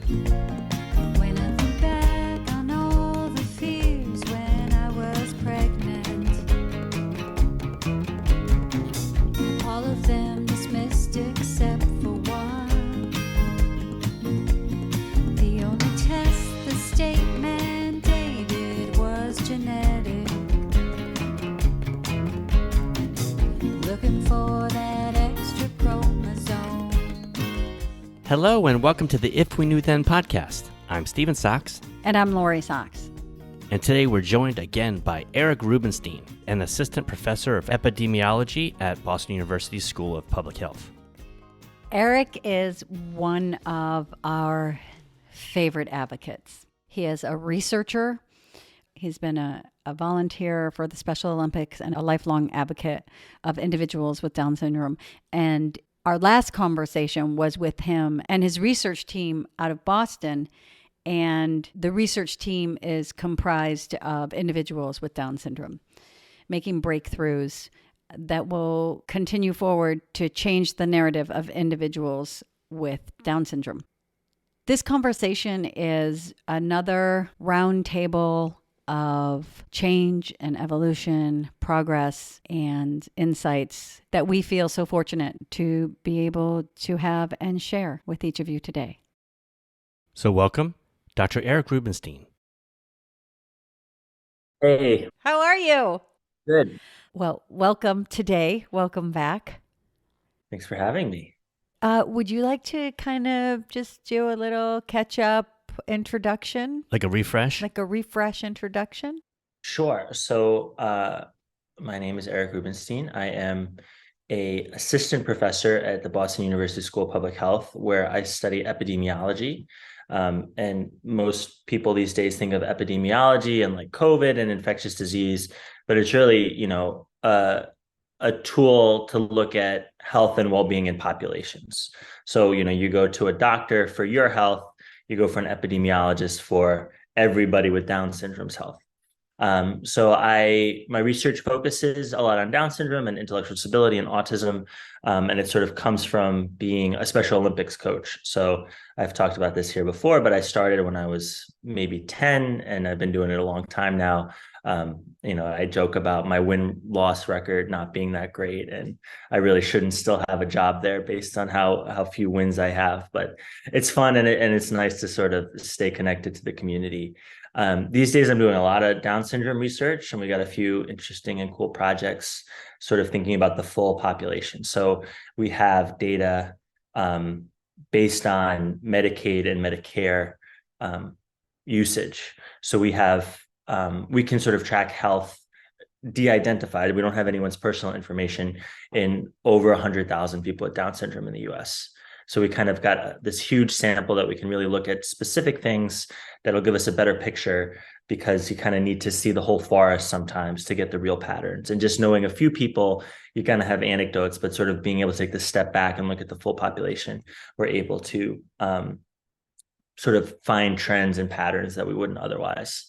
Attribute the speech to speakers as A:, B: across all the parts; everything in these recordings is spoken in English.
A: When I think back on all the fears when I was pregnant, all of them dismissed except for one. The only test the state mandated was genetic. Looking for that extra chromosome.
B: Hello and welcome to the If We Knew Then podcast. I'm Steven Sachs,
C: And I'm Lori Sachs.
B: and today we're joined again by Eric Rubenstein, an Assistant Professor of Epidemiology at Boston University School of Public Health.
C: Eric is one of our favorite advocates. He is a researcher. He's been a volunteer for the Special Olympics and a lifelong advocate of individuals with Down syndrome. And our last conversation was with him and his research team out of Boston. And the research team is comprised of individuals with Down syndrome, making breakthroughs that will continue forward to change the narrative of individuals with Down syndrome. This conversation is another roundtable of change and evolution, progress, and insights that we feel so fortunate to be able to have and share with each of you today.
B: So welcome, Dr. Eric Rubenstein.
D: Hey,
C: How are you?
D: good.
C: Well, welcome today. Welcome back.
D: Thanks for having me.
C: Would you like to kind of just do a little catch-up introduction,
B: Like a refresh?
C: like a refresh introduction?
D: Sure. So, my name is Eric Rubenstein. I am a assistant professor at the Boston University School of Public Health, where I study epidemiology. And most people these days think of epidemiology and like COVID and infectious disease, but it's really, a tool to look at health and well-being in populations. So, you go to a doctor for your health, you go for an epidemiologist for everybody with Down syndrome's health. So my research focuses a lot on Down syndrome and intellectual disability and autism. And it sort of comes from being a Special Olympics coach. So I've talked about this here before, but I started when I was maybe 10 and I've been doing it a long time now. I joke about my win-loss record not being that great, and I really shouldn't still have a job there based on how few wins I have. But it's fun and it's nice to sort of stay connected to the community. These days, I'm doing a lot of Down syndrome research, and we got a few interesting and cool projects sort of thinking about the full population. So we have data based on Medicaid and Medicare usage. So we can sort of track health de-identified. We don't have anyone's personal information in over 100,000 people with Down syndrome in the US. So we kind of got this huge sample that we can really look at specific things that'll give us a better picture, because you kind of need to see the whole forest sometimes to get the real patterns. And just knowing a few people, you kind of have anecdotes, but sort of being able to take the step back and look at the full population, we're able to sort of find trends and patterns that we wouldn't otherwise.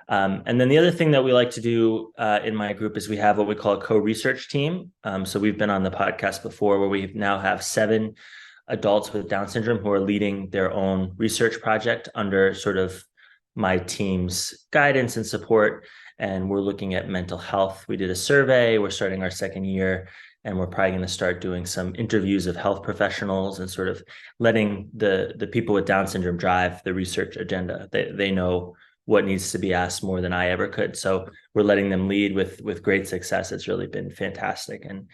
D: And then the other thing that we like to do in my group is we have what we call a co-research team. So we've been on the podcast before, where we now have 7 adults with Down syndrome who are leading their own research project under sort of my team's guidance and support. And we're looking at mental health. We did a survey. We're starting our 2nd year, and we're probably going to start doing some interviews of health professionals and sort of letting the people with Down syndrome drive the research agenda. They know what needs to be asked more than I ever could. So we're letting them lead with great success. It's really been fantastic. And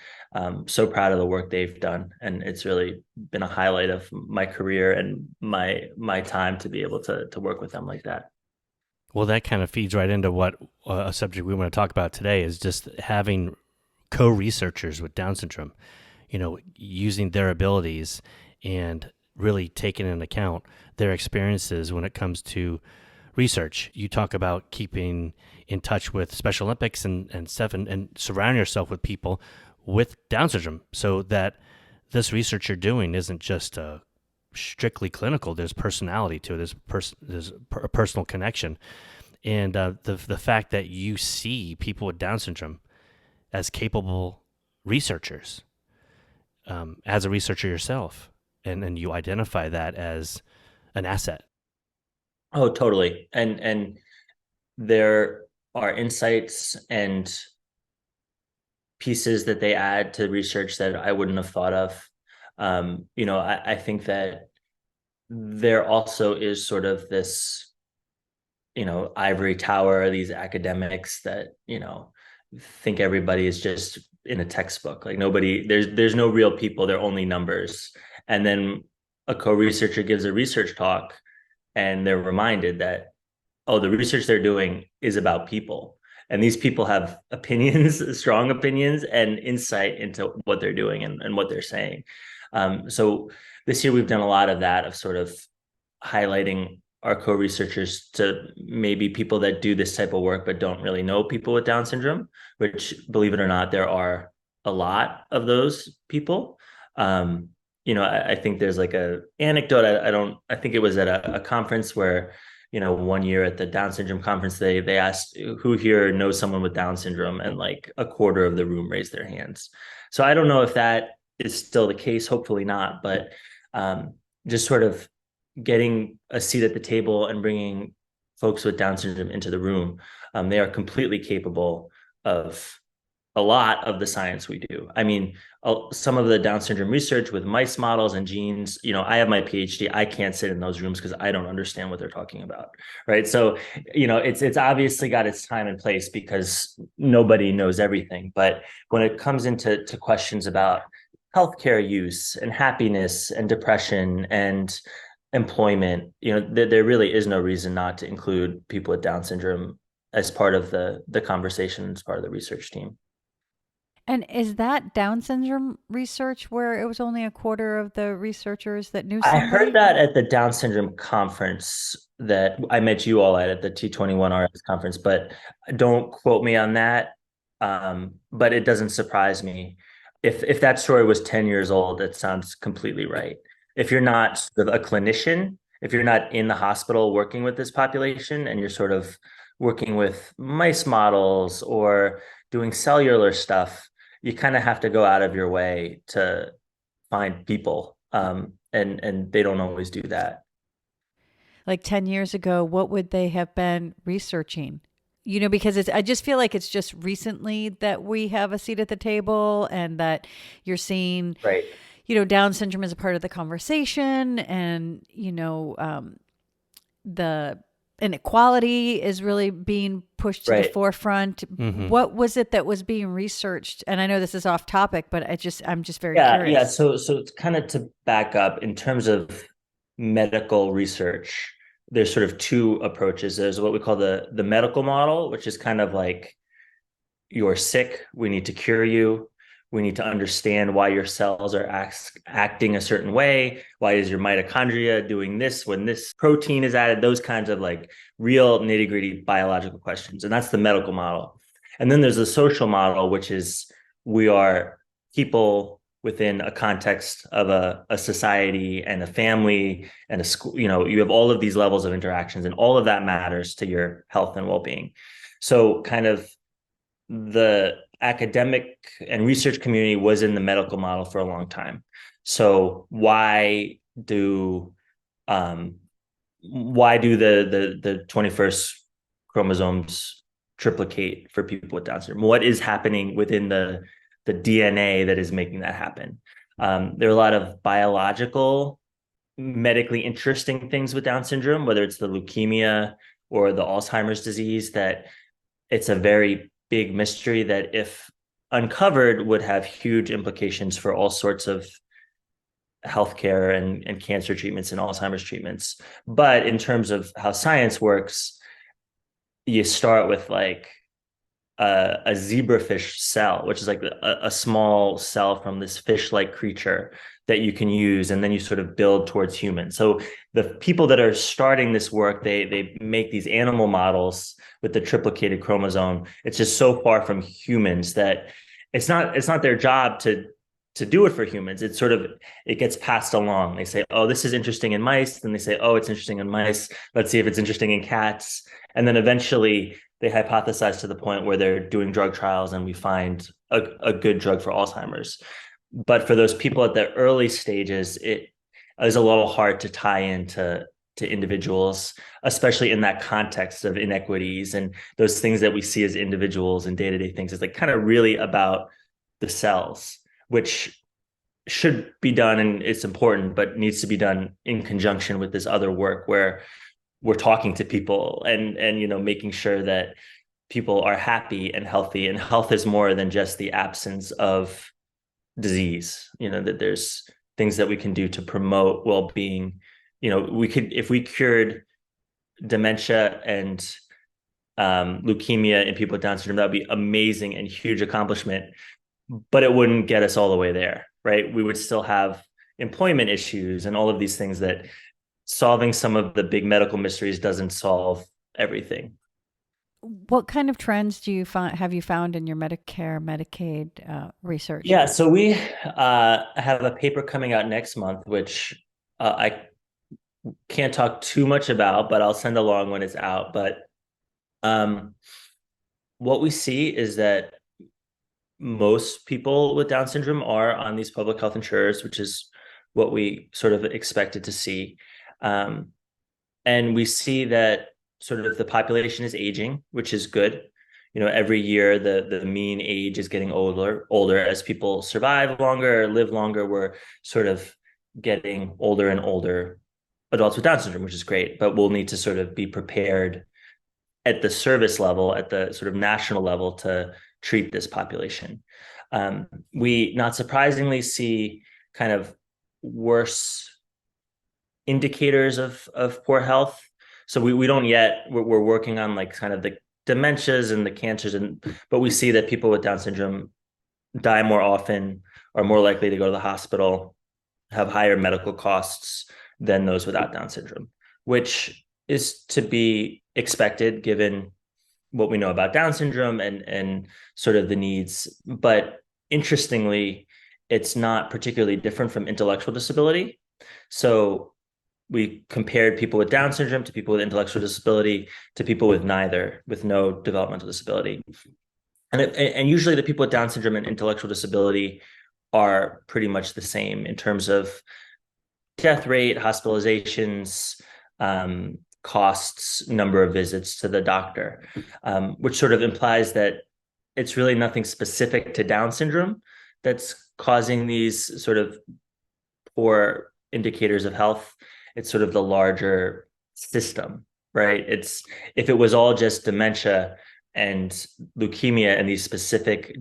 D: so proud of the work they've done. And it's really been a highlight of my career and my time to be able to work with them like that.
B: Well, that kind of feeds right into what a subject we want to talk about today is just having co-researchers with Down syndrome, using their abilities and really taking into account their experiences when it comes to research. You talk about keeping in touch with Special Olympics and stuff, and surrounding yourself with people with Down syndrome, so that this research you're doing isn't just strictly clinical. There's personality to it. There's a personal connection, and the fact that you see people with Down syndrome as capable researchers, as a researcher yourself, and you identify that as an asset.
D: Oh, totally. And there are insights and pieces that they add to research that I wouldn't have thought of. I think that there also is sort of this, ivory tower, these academics that, think everybody is just in a textbook. Like nobody, there's no real people, they're only numbers. And then a co-researcher gives a research talk and they're reminded that, oh, the research they're doing is about people. And these people have opinions, strong opinions, and insight into what they're doing and what they're saying. So this year we've done a lot of that, of sort of highlighting our co-researchers to maybe people that do this type of work but don't really know people with Down syndrome, which, believe it or not, there are a lot of those people. I think there's like a anecdote. I think it was at a conference where, one year at the Down syndrome conference, they asked who here knows someone with Down syndrome, and like a quarter of the room raised their hands. So I don't know if that is still the case. Hopefully not, but just sort of getting a seat at the table and bringing folks with Down syndrome into the room. They are completely capable of a lot of the science we do. I mean, some of the Down syndrome research with mice models and genes, I have my PhD. I can't sit in those rooms because I don't understand what they're talking about, right? So, it's obviously got its time and place because nobody knows everything. But when it comes into questions about healthcare use and happiness and depression and employment, there really is no reason not to include people with Down syndrome as part of the conversation, as part of the research team.
C: And is that Down syndrome research where it was only a quarter of the researchers that knew
D: I
C: somebody?
D: heard that at the Down syndrome conference that I met you all at the T21RS conference, but don't quote me on that. But it doesn't surprise me. If that story was 10 years old, that sounds completely right. If you're not sort of a clinician, if you're not in the hospital working with this population and you're sort of working with mice models or doing cellular stuff, you kind of have to go out of your way to find people. And they don't always do that.
C: Like 10 years ago, what would they have been researching? Because I just feel like it's just recently that we have a seat at the table and that you're seeing,
D: Right.
C: Down syndrome is a part of the conversation, and, the inequality is really being pushed to the
D: Right.
C: forefront.
B: Mhm.
C: What was it that was being researched? And I know this is off topic, but I'm just very
D: Yeah, yeah.
C: curious.
D: So it's kind of to back up in terms of medical research, there's sort of two approaches. There's what we call the medical model, which is kind of like, you're sick, we need to cure you. We need to understand why your cells are acting a certain way. Why is your mitochondria doing this when this protein is added? Those kinds of like real nitty gritty biological questions. And that's the medical model. And then there's the social model, which is, we are people within a context of a society and a family and a school. You have all of these levels of interactions, and all of that matters to your health and well-being. So kind of the academic and research community was in the medical model for a long time. So why do the 21st chromosomes triplicate for people with Down syndrome? What is happening within the DNA that is making that happen? There are a lot of biological, medically interesting things with Down syndrome, whether it's the leukemia or the Alzheimer's disease, that it's a very big mystery that, if uncovered, would have huge implications for all sorts of healthcare and cancer treatments and Alzheimer's treatments. But in terms of how science works, you start with like a zebrafish cell, which is like a small cell from this fish-like creature that you can use, and then you sort of build towards humans. So the people that are starting this work, they make these animal models with the triplicated chromosome. It's just so far from humans that it's not their job to do it for humans. It's sort of, it gets passed along. They say, oh, this is interesting in mice. Then they say, oh, it's interesting in mice. Let's see if it's interesting in cats. And then eventually they hypothesize to the point where they're doing drug trials and we find a good drug for Alzheimer's. But for those people at the early stages, it is a little hard to tie into to individuals, especially in that context of inequities and those things that we see as individuals and day-to-day things. It's like kind of really about the cells, which should be done and it's important, but needs to be done in conjunction with this other work where we're talking to people and making sure that people are happy and healthy. And health is more than just the absence of disease, that there's things that we can do to promote well-being. We could, if we cured dementia and leukemia in people with Down syndrome, that would be amazing and huge accomplishment, but it wouldn't get us all the way there, right? We would still have employment issues and all of these things that solving some of the big medical mysteries doesn't solve everything.
C: What kind of trends have you found in your Medicare, Medicaid research?
D: Yeah, so we have a paper coming out next month, which I can't talk too much about, but I'll send along when it's out. But what we see is that most people with Down syndrome are on these public health insurers, which is what we sort of expected to see. And we see that sort of the population is aging, which is good. Every year the mean age is getting older as people survive longer, live longer. We're sort of getting older and older adults with Down syndrome, which is great, but we'll need to sort of be prepared at the service level, at the sort of national level, to treat this population. We, not surprisingly, see kind of worse indicators of poor health. So we don't yet, we're working on like kind of the dementias and the cancers, but we see that people with Down syndrome die more often, are more likely to go to the hospital, have higher medical costs than those without Down syndrome, which is to be expected given what we know about Down syndrome and sort of the needs. But interestingly, it's not particularly different from intellectual disability. So we compared people with Down syndrome to people with intellectual disability to people with neither, with no developmental disability. And usually the people with Down syndrome and intellectual disability are pretty much the same in terms of death rate, hospitalizations, costs, number of visits to the doctor, which sort of implies that it's really nothing specific to Down syndrome that's causing these sort of poor indicators of health. It's sort of the larger system, right? It's, if it was all just dementia and leukemia and these specific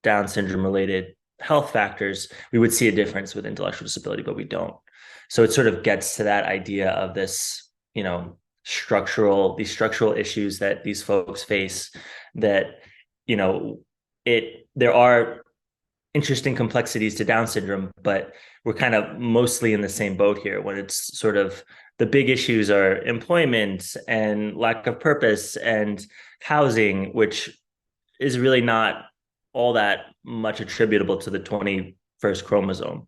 D: Down syndrome related health factors, we would see a difference with intellectual disability, but we don't. So it sort of gets to that idea of this, these structural issues that these folks face, that, there are interesting complexities to Down syndrome, but we're kind of mostly in the same boat here when it's sort of the big issues are employment and lack of purpose and housing, which is really not all that much attributable to the 21st chromosome.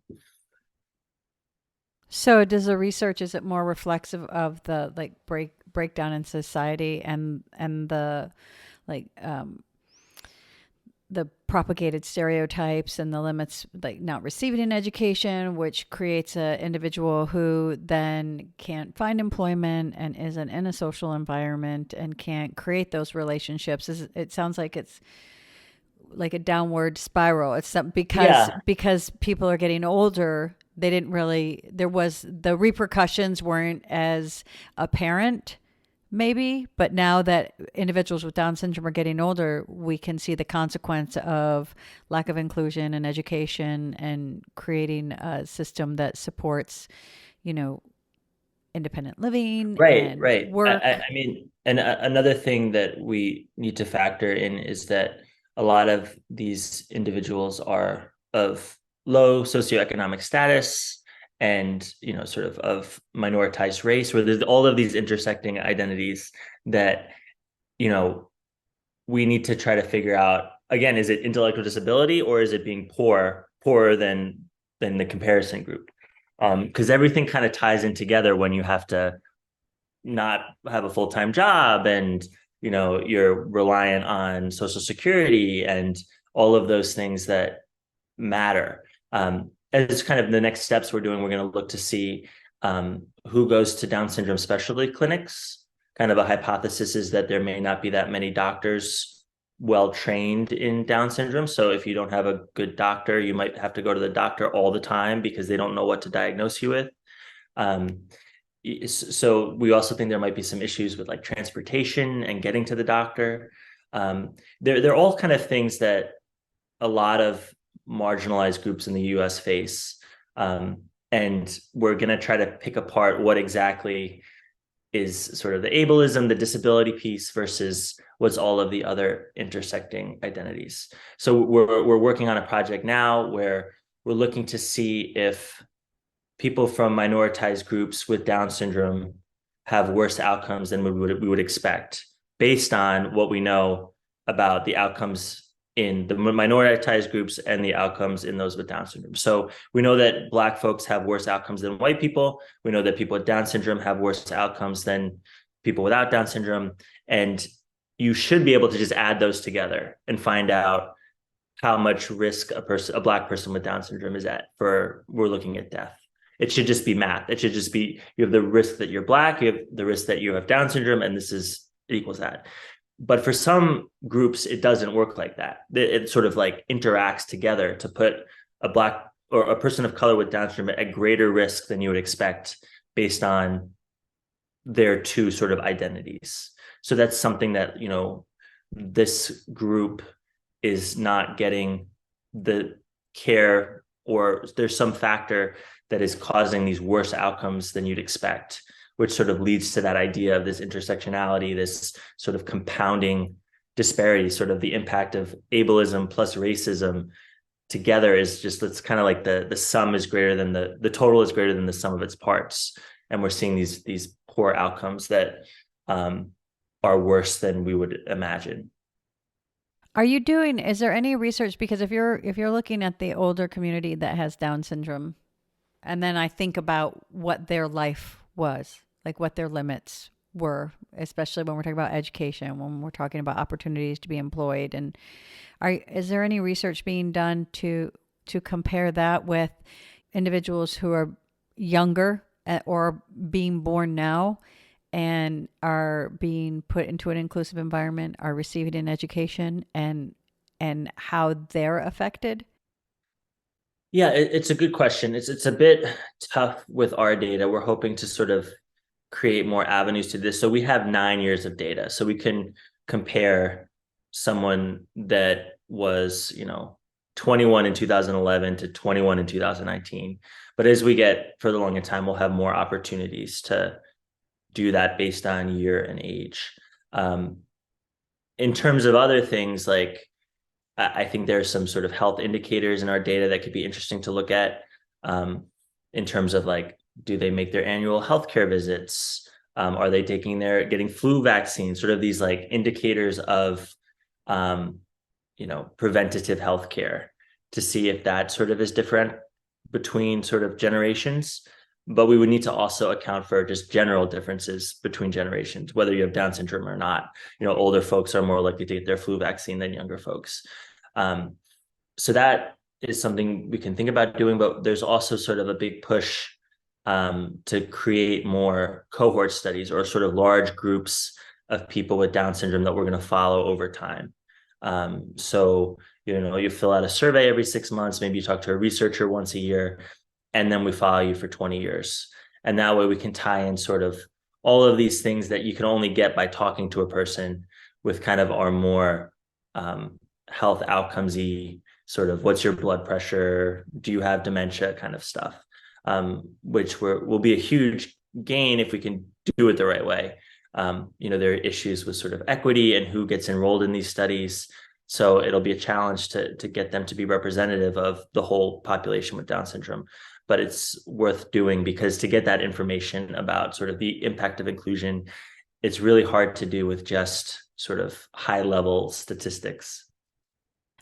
C: So does the research, is it more reflexive of the breakdown in society and the the propagated stereotypes and the limits, like not receiving an education, which creates an individual who then can't find employment and isn't in a social environment and can't create those relationships? It sounds like it's like a downward spiral. It's because people are getting older, they didn't really, the repercussions weren't as apparent maybe, but now that individuals with Down syndrome are getting older, we can see the consequence of lack of inclusion and education and creating a system that supports, independent living, and
D: right.
C: work.
D: I mean, and another thing that we need to factor in is that a lot of these individuals are of low socioeconomic status and, sort of minoritized race, where there's all of these intersecting identities that, we need to try to figure out, again, is it intellectual disability or is it being poorer than the comparison group? Because everything kind of ties in together when you have to not have a full-time job and, you're reliant on Social Security and all of those things that matter. As kind of the next steps we're doing, we're going to look to see who goes to Down syndrome specialty clinics. Kind of a hypothesis is that there may not be that many doctors well trained in Down syndrome. So if you don't have a good doctor, you might have to go to the doctor all the time because they don't know what to diagnose you with. Um, so we also think there might be some issues with like transportation and getting to the doctor. They're all kind of things that a lot of marginalized groups in the US face. And we're going to try to pick apart what exactly is sort of the ableism, the disability piece versus what's all of the other intersecting identities. So we're working on a project now where we're looking to see if people from minoritized groups with Down syndrome have worse outcomes than we would expect based on what we know about the outcomes in the minoritized groups and the outcomes in those with Down syndrome. So we know that Black folks have worse outcomes than white people. We know that people with Down syndrome have worse outcomes than people without Down syndrome. And you should be able to just add those together and find out how much risk a Black person with Down syndrome is at for, we're looking at death. It should just be math. It should just be, you have the risk that you're Black, you have the risk that you have Down syndrome, and it equals that. But for some groups, it doesn't work like that. It sort of like interacts together to put a Black or a person of color with Down syndrome at greater risk than you would expect based on their two sort of identities. So that's something that, you know, this group is not getting the care, or there's some factor that is causing these worse outcomes than you'd expect, which sort of leads to that idea of this intersectionality, this sort of compounding disparity, sort of the impact of ableism plus racism together is just, it's kind of like the sum is greater than the total is greater than the sum of its parts. And we're seeing these poor outcomes that are worse than we would imagine.
C: Is there any research, because if you're looking at the older community that has Down syndrome, and then I think about what their life was, like what their limits were, especially when we're talking about education, when we're talking about opportunities to be employed, and is there any research being done to compare that with individuals who are younger or being born now and are being put into an inclusive environment, are receiving an education, and how they're affected?
D: Yeah, it's a good question. It's a bit tough with our data. We're hoping to sort of create more avenues to this. So we have 9 years of data. So we can compare someone that was, 21 in 2011 to 21 in 2019. But as we get further along in time, we'll have more opportunities to do that based on year and age. In terms of other things, like I think there's some sort of health indicators in our data that could be interesting to look at, in terms of like, do they make their annual healthcare visits? Are they getting flu vaccines? Sort of these like indicators of, preventative healthcare, to see if that sort of is different between sort of generations. But we would need to also account for just general differences between generations, whether you have Down syndrome or not. Older folks are more likely to get their flu vaccine than younger folks. So that is something we can think about doing, but there's also sort of a big push to create more cohort studies or sort of large groups of people with Down syndrome that we're going to follow over time. So, you fill out a survey every 6 months, maybe you talk to a researcher once a year, and then we follow you for 20 years. And that way we can tie in sort of all of these things that you can only get by talking to a person with kind of our more health outcomes-y sort of, what's your blood pressure? Do you have dementia kind of stuff, which will be a huge gain if we can do it the right way. There are issues with sort of equity and who gets enrolled in these studies. So it'll be a challenge to get them to be representative of the whole population with Down syndrome. But it's worth doing, because to get that information about sort of the impact of inclusion, it's really hard to do with just sort of high level statistics.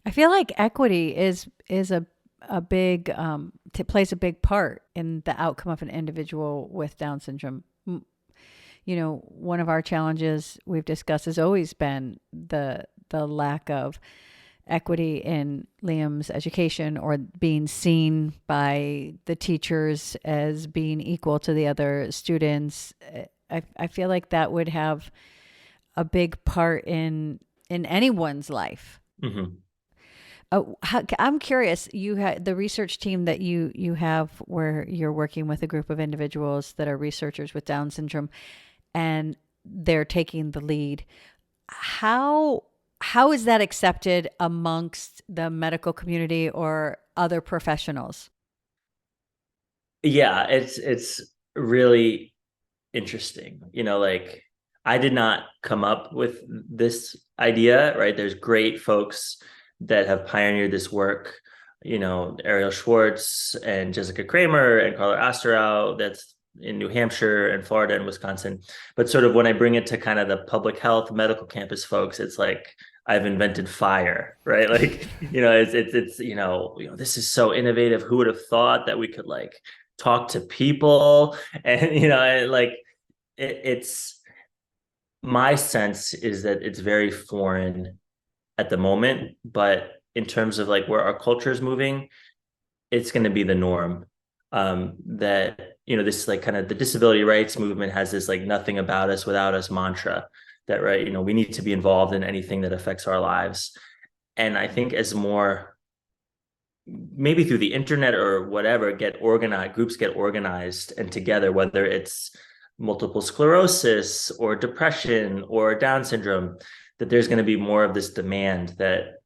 C: I feel like equity is a big plays a big part in the outcome of an individual with Down syndrome. One of our challenges we've discussed has always been the lack of equity in Liam's education or being seen by the teachers as being equal to the other students. I feel like that would have a big part in anyone's life.
D: Mm-hmm.
C: I'm curious. You had the research team that you have where you're working with a group of individuals that are researchers with Down syndrome, and they're taking the lead. How is that accepted amongst the medical community or other professionals?
D: Yeah, it's really interesting. Like I did not come up with this idea, right? There's great folks that have pioneered this work, Ariel Schwartz and Jessica Kramer and Carla Asterow, that's in New Hampshire and Florida and Wisconsin. But sort of when I bring it to kind of the public health medical campus folks, it's like I've invented fire, right? Like, it's this is so innovative. Who would have thought that we could like talk to people and like it's my sense is that it's very foreign at the moment, but in terms of like where our culture is moving, it's going to be the norm. That this like kind of the disability rights movement has this like nothing about us without us mantra that, right, we need to be involved in anything that affects our lives. And I think as more maybe through the internet or whatever groups get organized and together, whether it's multiple sclerosis or depression or Down syndrome, that there's going to be more of this demand that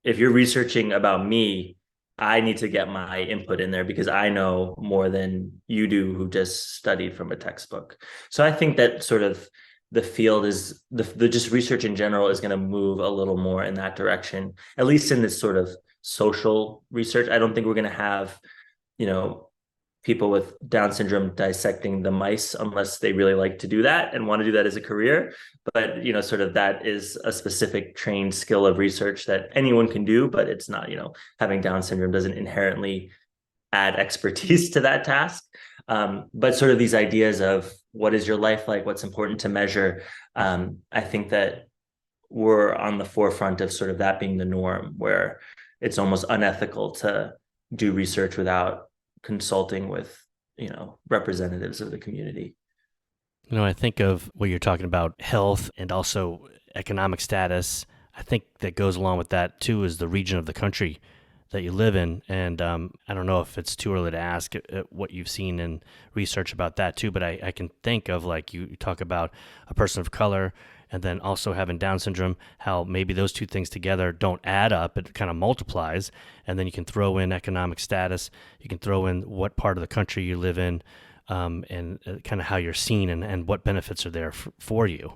D: if you're researching about me, I need to get my input in there because I know more than you do who just studied from a textbook. So I think that sort of the field is the just research in general is going to move a little more in that direction, at least in this sort of social research. I don't think we're going to have, people with Down syndrome dissecting the mice unless they really like to do that and want to do that as a career. But, sort of that is a specific trained skill of research that anyone can do, but it's not, having Down syndrome doesn't inherently add expertise to that task. But sort of these ideas of what is your life like, what's important to measure. I think that we're on the forefront of sort of that being the norm, where it's almost unethical to do research without consulting with, representatives of the community.
B: I think of what you're talking about, health and also economic status. I think that goes along with that too is the region of the country that you live in. And I don't know if it's too early to ask what you've seen in research about that too, but I can think of like you talk about a person of color and then also having Down syndrome, how maybe those two things together don't add up. It kind of multiplies. And then you can throw in economic status. You can throw in what part of the country you live in and kind of how you're seen and what benefits are there for you.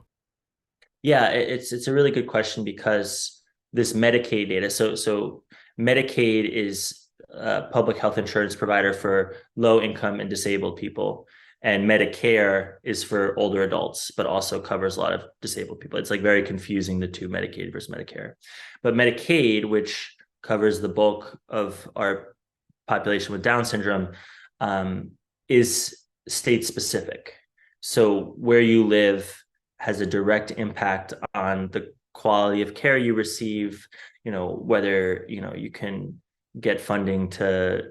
D: Yeah, it's a really good question because this Medicaid data. So Medicaid is a public health insurance provider for low income and disabled people. And Medicare is for older adults, but also covers a lot of disabled people. It's like very confusing, the two, Medicaid versus Medicare. But Medicaid, which covers the bulk of our population with Down syndrome, is state specific. So where you live has a direct impact on the quality of care you receive, whether, you can get funding to,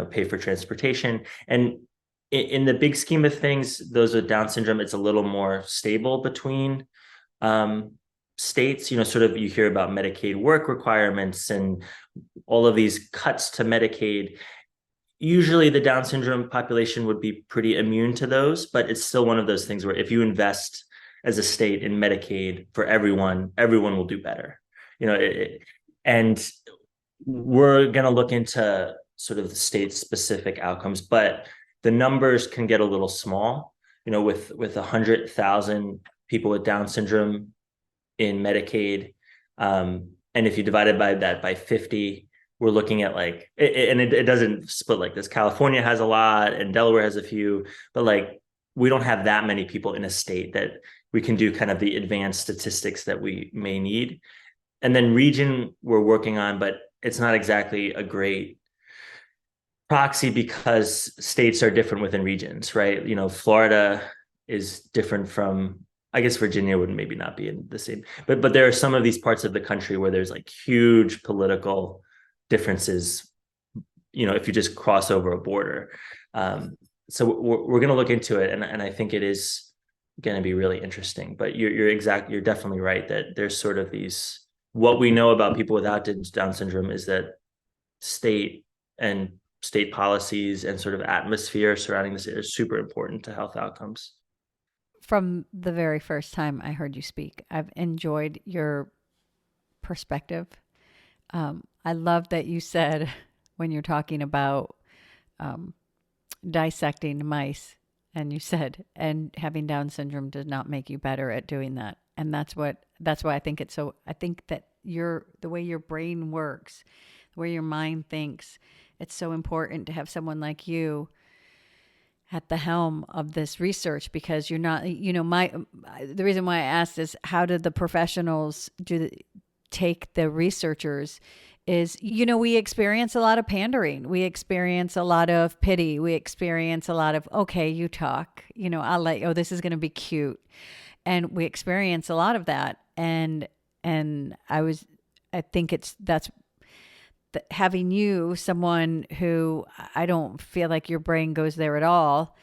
D: pay for transportation. And in the big scheme of things, those with Down syndrome, it's a little more stable between states. Sort of you hear about Medicaid work requirements and all of these cuts to Medicaid. Usually the Down syndrome population would be pretty immune to those, but it's still one of those things where if you invest as a state in Medicaid for everyone will do better. And we're going to look into sort of the state specific outcomes, but the numbers can get a little small, with 100,000 people with Down syndrome in Medicaid. And if you divide it by that by 50, we're looking at like, it doesn't split like this. California has a lot and Delaware has a few, but like, we don't have that many people in a state that we can do kind of the advanced statistics that we may need. And then region we're working on, but it's not exactly a great proxy because states are different within regions, right? Florida is different from I guess Virginia would maybe not be in the same, but there are some of these parts of the country where there's like huge political differences, if you just cross over a border. So we're going to look into it, and I think it is going to be really interesting. But you're definitely right that there's sort of these, what we know about people without Down syndrome is that state and state policies and sort of atmosphere surrounding this is super important to health outcomes.
C: From the very first time I heard you speak, I've enjoyed your perspective. I love that you said when you're talking about dissecting mice, and you said, and having Down syndrome does not make you better at doing that. And that's why I think it's so, I think that the way your brain works, the way your mind thinks, it's so important to have someone like you at the helm of this research, because you're not, the reason why I asked is, how did the professionals take the researchers is, we experience a lot of pandering. We experience a lot of pity. We experience a lot of, okay, you talk, I'll let you, this is going to be cute. And we experience a lot of that. And I think that's having you, someone who I don't feel like your brain goes there at all,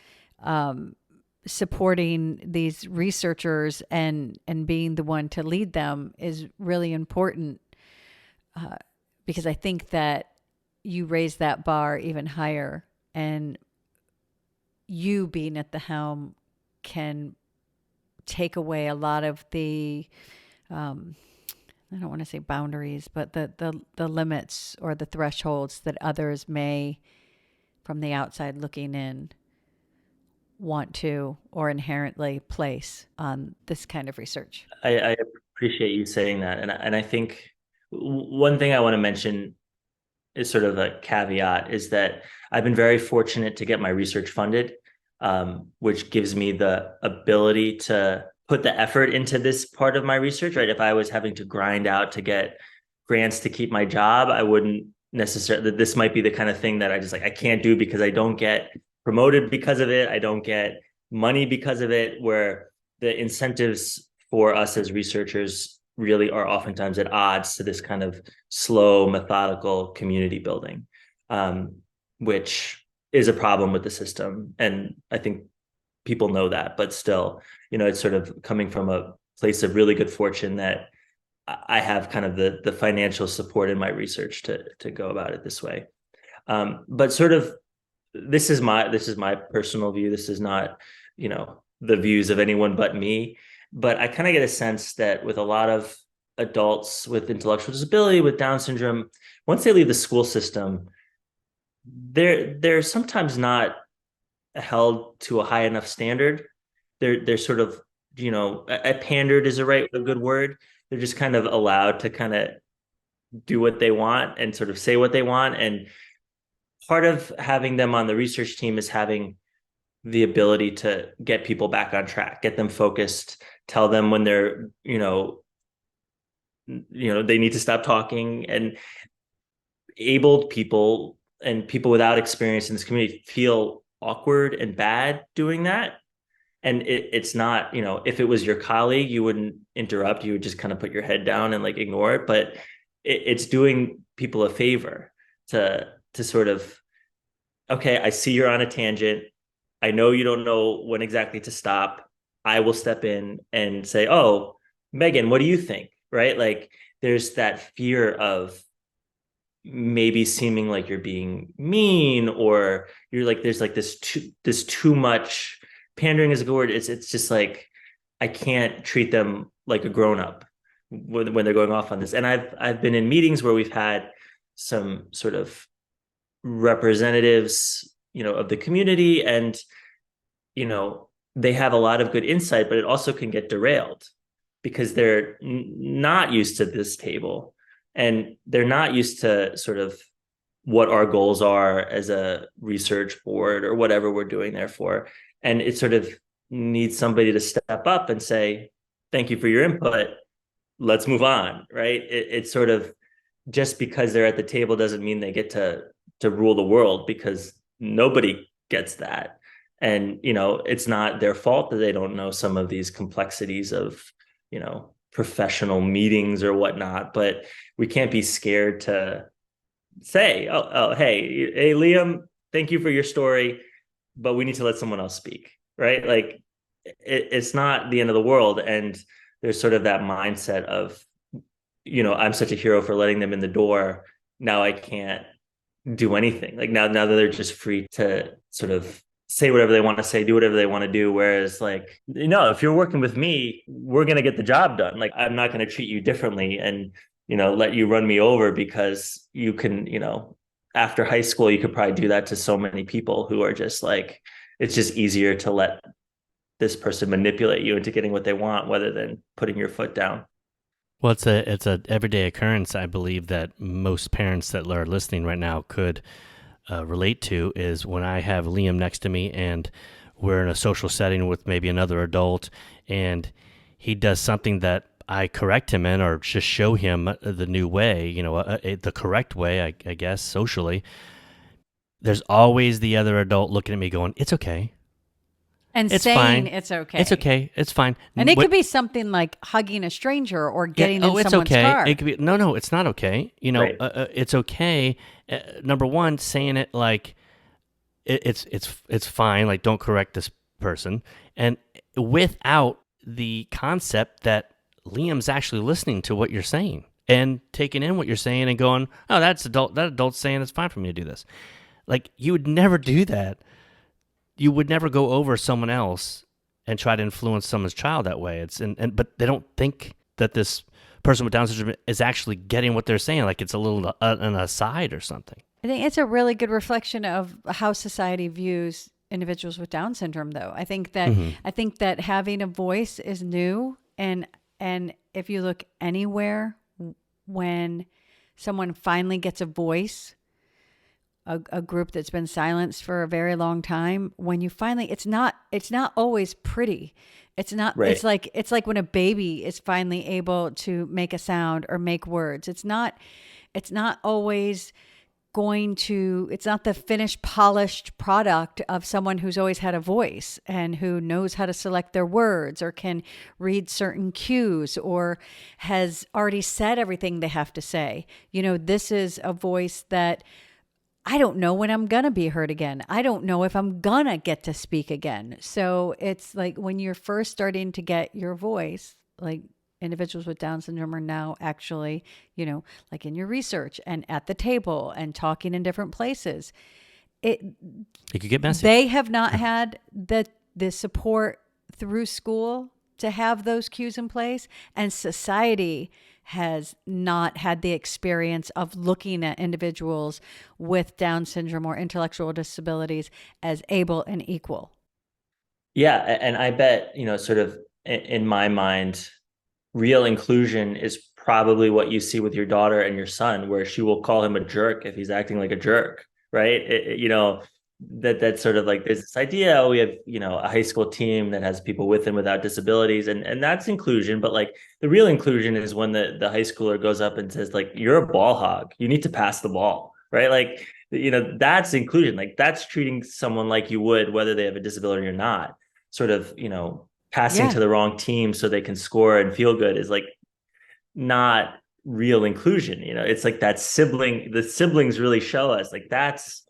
C: supporting these researchers and being the one to lead them is really important, because I think that you raise that bar even higher, and you being at the helm can take away a lot of the, I don't want to say boundaries, but the limits or the thresholds that others may, from the outside looking in, want to or inherently place on this kind of research.
D: I appreciate you saying that, and I think one thing I want to mention is sort of a caveat, is that I've been very fortunate to get my research funded, which gives me the ability to put the effort into this part of my research, right? If I was having to grind out to get grants to keep my job, I wouldn't necessarily, this might be the kind of thing that I can't do because I don't get promoted because of it. I don't get money because of it, where the incentives for us as researchers really are oftentimes at odds to this kind of slow, methodical community building, which is a problem with the system. And I think people know that, but still, it's sort of coming from a place of really good fortune that I have kind of the financial support in my research to go about it this way. But sort of, this is my personal view. This is not, the views of anyone but me. But I kind of get a sense that with a lot of adults with intellectual disability, with Down syndrome, once they leave the school system, they're sometimes not held to a high enough standard. They're sort of, pandered is a good word. They're just kind of allowed to kind of do what they want and sort of say what they want. And part of having them on the research team is having the ability to get people back on track, get them focused, tell them when they're, they need to stop talking. And abled people and people without experience in this community feel awkward and bad doing that. And it's not, if it was your colleague, you wouldn't interrupt, you would just kind of put your head down and like ignore it. But it's doing people a favor to sort of, okay, I see you're on a tangent. I know you don't know when exactly to stop. I will step in and say, oh, Megan, what do you think? Right? Like there's that fear of maybe seeming like you're being mean, or you're like, there's like this too much. Pandering is a good word. It's just like, I can't treat them like a grown-up when they're going off on this. And I've been in meetings where we've had some sort of representatives, of the community, and, they have a lot of good insight, but it also can get derailed because they're not used to this table, and they're not used to sort of what our goals are as a research board or whatever we're doing there for. And it sort of needs somebody to step up and say, thank you for your input. Let's move on, right? It's sort of, just because they're at the table doesn't mean they get to rule the world, because nobody gets that. And, it's not their fault that they don't know some of these complexities of, professional meetings or whatnot, but we can't be scared to say, hey, Liam, thank you for your story, but we need to let someone else speak, right? Like it's not the end of the world. And there's sort of that mindset of, I'm such a hero for letting them in the door. Now I can't do anything. Like now that they're just free to sort of say whatever they want to say, do whatever they want to do. Whereas like, if you're working with me, we're going to get the job done. Like I'm not going to treat you differently and, let you run me over because you can, after high school, you could probably do that to so many people who are just like, it's just easier to let this person manipulate you into getting what they want rather than putting your foot down.
B: Well, it's a everyday occurrence. I believe that most parents that are listening right now could relate to is when I have Liam next to me and we're in a social setting with maybe another adult and he does something that I correct him in or just show him the new way, the correct way, I guess, socially. There's always the other adult looking at me going, it's okay.
C: And
B: It's
C: saying
B: fine.
C: it's okay.
B: It's okay. It's fine.
C: And it could be something like hugging a stranger or getting in
B: it's
C: someone's
B: okay.
C: car.
B: It could be no, it's not okay.
D: Right.
B: It's okay. Number one, saying it like it's fine. Like don't correct this person, and without the concept that Liam's actually listening to what you're saying and taking in what you're saying and going, oh, that adult's saying it's fine for me to do this. Like you would never do that. You would never go over someone else and try to influence someone's child that way. But they don't think that this person with Down syndrome is actually getting what they're saying. Like it's a little an aside or something.
C: I think it's a really good reflection of how society views individuals with Down syndrome, though. I think that having a voice is new, and if you look anywhere, when someone finally gets a voice, a group that's been silenced for a very long time, when you finally, it's not always pretty. It's not,
D: Right.
C: it's like when a baby is finally able to make a sound or make words. It's not always it's not the finished, polished product of someone who's always had a voice and who knows how to select their words or can read certain cues or has already said everything they have to say. This is a voice that I don't know when I'm going to be heard again. I don't know if I'm going to get to speak again. So it's like when you're first starting to get your voice, like individuals with Down syndrome are now actually, like in your research and at the table and talking in different places.
B: It could get messy.
C: They have not had the support through school to have those cues in place, and society has not had the experience of looking at individuals with Down syndrome or intellectual disabilities as able and equal.
D: Yeah. And I bet, sort of in my mind, real inclusion is probably what you see with your daughter and your son, where she will call him a jerk if he's acting like a jerk, right? That's sort of like there's this idea we have, a high school team that has people with and without disabilities, and that's inclusion. But like the real inclusion is when the high schooler goes up and says like, you're a ball hog, you need to pass the ball, right? Like, that's inclusion. Like that's treating someone like you would, whether they have a disability or not, sort of, passing to the wrong team so they can score and feel good is like not real inclusion. It's like that the siblings really show us like that's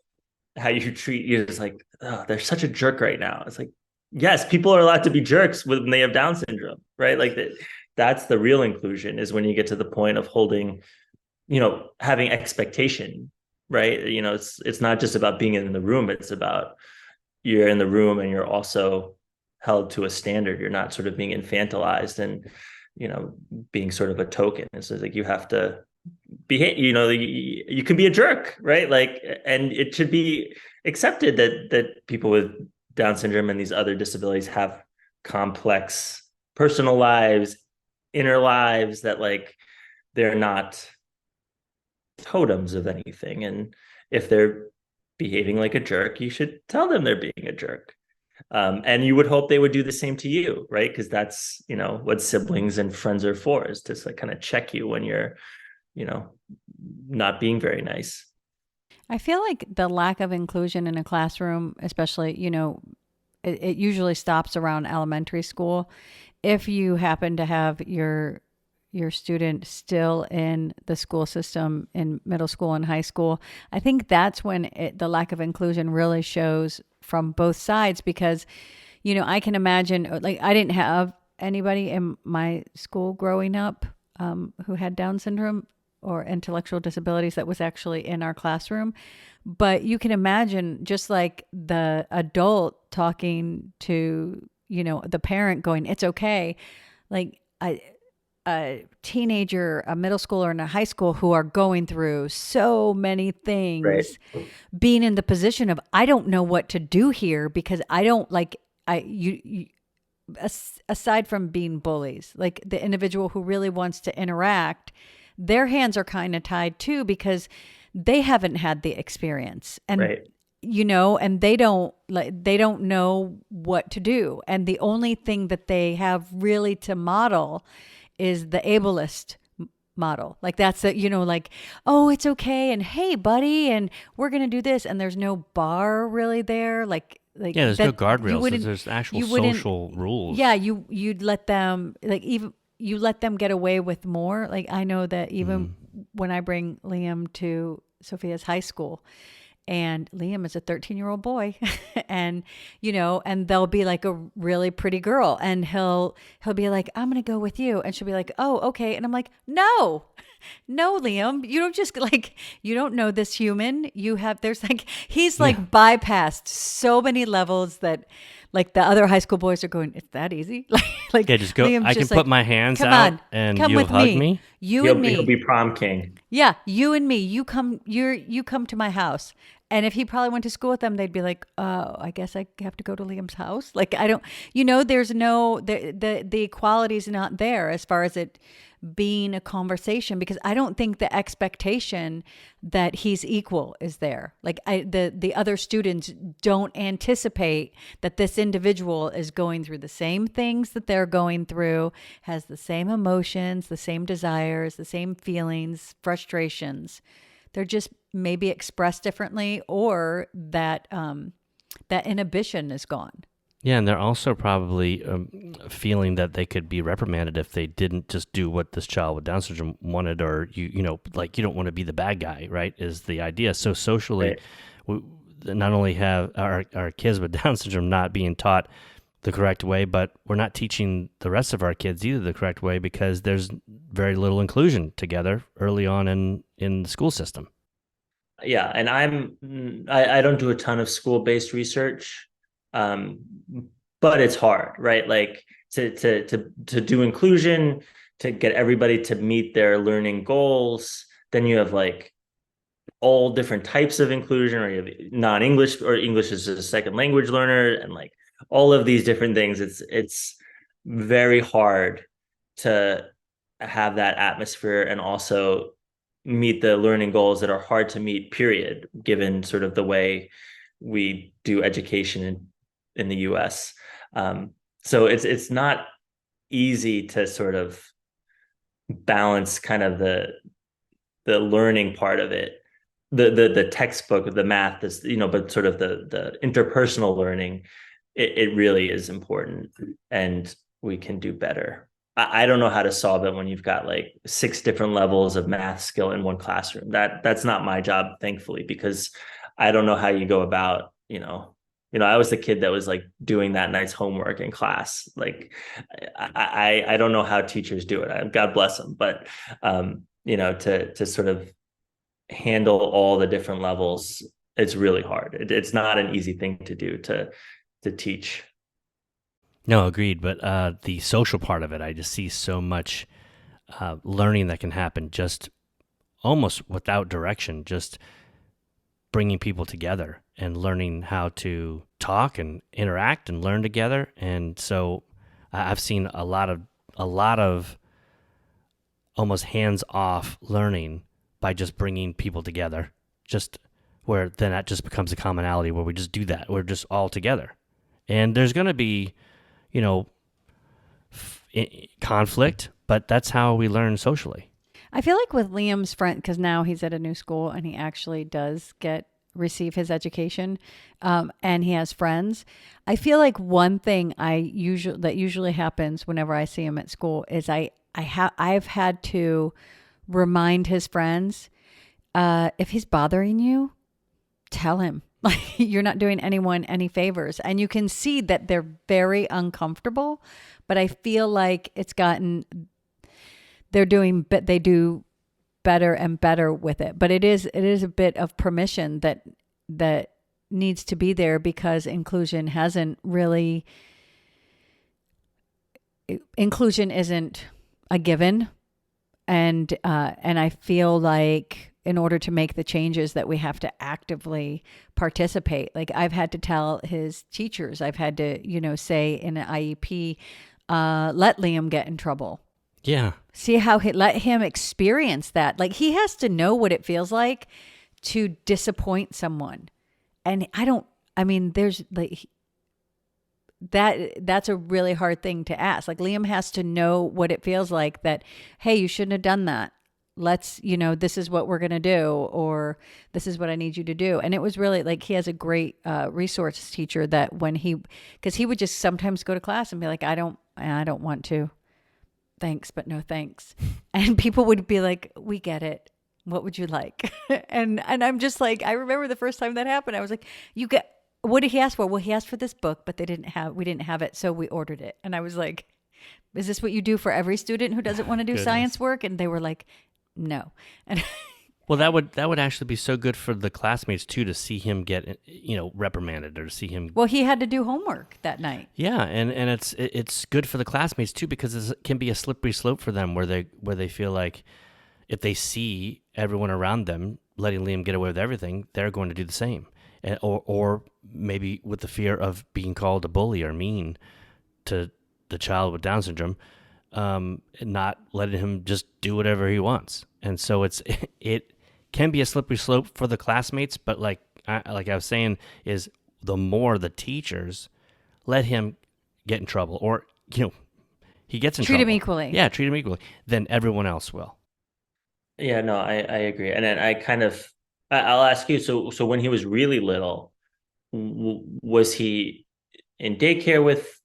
D: how you treat you. It's like, oh, they're such a jerk right now. It's like, yes, people are allowed to be jerks when they have Down syndrome, right? Like that's the real inclusion, is when you get to the point of holding, having expectation, right? It's not just about being in the room. It's about you're in the room and you're also held to a standard. You're not sort of being infantilized and, being sort of a token. It's like you have to behave, you can be a jerk, right? Like, and it should be accepted that people with Down syndrome and these other disabilities have complex personal lives, inner lives, that like they're not totems of anything. And if they're behaving like a jerk, you should tell them they're being a jerk. And you would hope they would do the same to you, right? Because that's, what siblings and friends are for, is to like kind of check you when you're, not being very nice.
C: I feel like the lack of inclusion in a classroom, especially, it usually stops around elementary school. If you happen to have your student still in the school system in middle school and high school, I think that's when the lack of inclusion really shows from both sides, because, I can imagine, like, I didn't have anybody in my school growing up who had Down syndrome or intellectual disabilities that was actually in our classroom. But you can imagine just like the adult talking to, the parent going, it's okay. Like a teenager, a middle schooler, and a high school who are going through so many things,
D: Right.
C: being in the position of, I don't know what to do here, because I don't like, aside from being bullies, like the individual who really wants to interact, their hands are kind of tied too, because they haven't had the experience, and
D: Right.
C: and they don't know what to do, and the only thing that they have really to model is the ableist model. Like that's like, oh, it's okay, and hey buddy, and we're gonna do this, and there's no bar really there, like
B: Yeah, there's no guardrails. There's actual social rules.
C: Yeah, you'd let them, like, even you let them get away with more. Like, I know that even when I bring Liam to Sophia's high school, and Liam is a 13-year-old boy, and and they'll be like a really pretty girl, and he'll be like, I'm gonna go with you, and she'll be like, oh, okay, and I'm like, no, Liam, you don't just, like, you don't know this human. There's like, he's like bypassed so many levels that, like, the other high school boys are going, it's that easy? like
B: Yeah, just go.
C: Liam's
B: I can
C: just
B: put
C: like,
B: my hands
C: come
B: out
C: on,
B: and
C: come
B: you'll
C: with
B: hug me.
C: You and me.
D: He'll be prom king.
C: Yeah, you and me. You come to my house. And if he probably went to school with them, they'd be like, oh, I guess I have to go to Liam's house. Like, I don't, there's no, the equality is not there as far as it being a conversation, because I don't think the expectation that he's equal is there. Like, the other students don't anticipate that this individual is going through the same things that they're going through, has the same emotions, the same desires, the same feelings, frustrations. They're just maybe expressed differently, or that that inhibition is gone.
B: Yeah, and they're also probably feeling that they could be reprimanded if they didn't just do what this child with Down syndrome wanted, or like, you don't want to be the bad guy, right? Is the idea. So socially, we not only have our kids with Down syndrome not being taught the correct way, but we're not teaching the rest of our kids either the correct way, because there's very little inclusion together early on in the school system.
D: Yeah, and I don't do a ton of school-based research, but it's hard, right? Like to do inclusion, to get everybody to meet their learning goals. Then you have like all different types of inclusion, or you have non-English, or English as a second language learner, and like all of these different things. It's very hard to have that atmosphere and also meet the learning goals that are hard to meet, period, given sort of the way we do education in the US. So it's not easy to sort of balance kind of the learning part of it, the textbook, the math, this, but sort of the interpersonal learning, it really is important, and we can do better. I don't know how to solve it when you've got like 6 different levels of math skill in one classroom. That's not my job, thankfully, because I don't know how you go about, I was the kid that was like doing that night's homework in class. Like, I don't know how teachers do it. God bless them. But, to sort of handle all the different levels, it's really hard. It's not an easy thing to do, to teach.
B: No, agreed. But the social part of it, I just see so much learning that can happen just almost without direction, just bringing people together and learning how to talk and interact and learn together. And so I've seen a lot of almost hands-off learning by just bringing people together, just where then that just becomes a commonality where we just do that. We're just all together. And there's going to be, conflict, but that's how we learn socially.
C: I feel like with Liam's friend, because now he's at a new school and he actually does get receive his education, and he has friends. I feel like one thing that usually happens whenever I see him at school is I've had to remind his friends, if he's bothering you, tell him. Like, you're not doing anyone any favors. And you can see that they're very uncomfortable, but I feel like they do better and better with it. But it is a bit of permission that needs to be there, because inclusion isn't a given. And I feel like in order to make the changes that we have to actively participate. Like, I've had to tell his teachers, I've had to, say in an IEP, let Liam get in trouble.
B: Yeah.
C: See how let him experience that. Like, he has to know what it feels like to disappoint someone. And there's like, that's a really hard thing to ask. Like, Liam has to know what it feels like that, hey, you shouldn't have done that. Let's, this is what we're going to do, or this is what I need you to do. And it was really like, he has a great resource teacher that because he would just sometimes go to class and be like, I don't want to. Thanks, but no thanks. And people would be like, we get it. What would you like? and I'm just like, I remember the first time that happened, I was like, what did he ask for? Well, he asked for this book, but we didn't have it. So we ordered it. And I was like, is this what you do for every student who doesn't want to do science work? And they were like, no. And
B: well, that would actually be so good for the classmates too, to see him get, reprimanded, or to see him.
C: Well, he had to do homework that night.
B: Yeah, and it's good for the classmates too, because it can be a slippery slope for them where they feel like if they see everyone around them letting Liam get away with everything, they're going to do the same, or maybe with the fear of being called a bully or mean to the child with Down syndrome, not letting him just do whatever he wants. And so it can be a slippery slope for the classmates, but like I was saying, is the more the teachers let him get in trouble, or he gets in trouble.
C: Treat him equally.
B: Yeah, treat him equally. Then everyone else will.
D: Yeah, no, I agree. And then I'll ask you, so when he was really little, was he in daycare with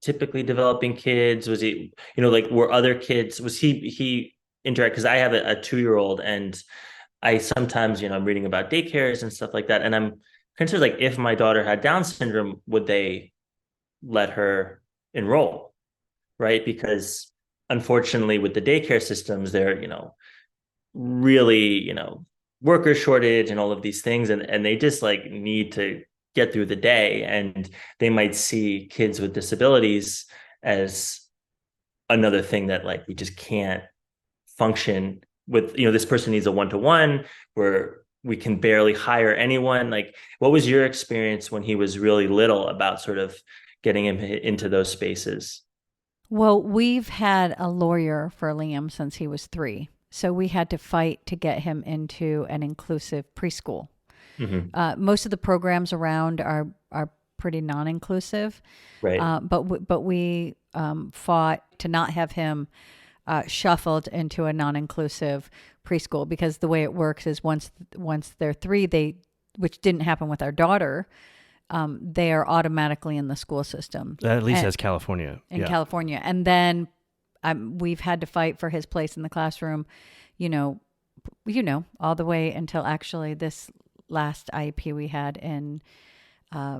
D: typically developing kids? Was he, were other kids, was he interact? Because I have a 2-year-old, and I sometimes, I'm reading about daycares and stuff like that, and I'm concerned, like, if my daughter had Down syndrome, would they let her enroll, right? Because unfortunately, with the daycare systems, they're, really, worker shortage and all of these things, and they just like need to get through the day, and they might see kids with disabilities as another thing that, like, we just can't function with. This person needs a one-to-one, where we can barely hire anyone. Like, what was your experience when he was really little about sort of getting him into those spaces?
C: Well, we've had a lawyer for Liam since he was 3. So we had to fight to get him into an inclusive preschool.
D: Mm-hmm.
C: Most of the programs around are pretty non-inclusive,
D: Right.
C: But we fought to not have him shuffled into a non-inclusive preschool, because the way it works is once they're 3, which didn't happen with our daughter, they are automatically in the school system.
B: At least as California.
C: In California, and then we've had to fight for his place in the classroom, all the way until actually this last IEP we had in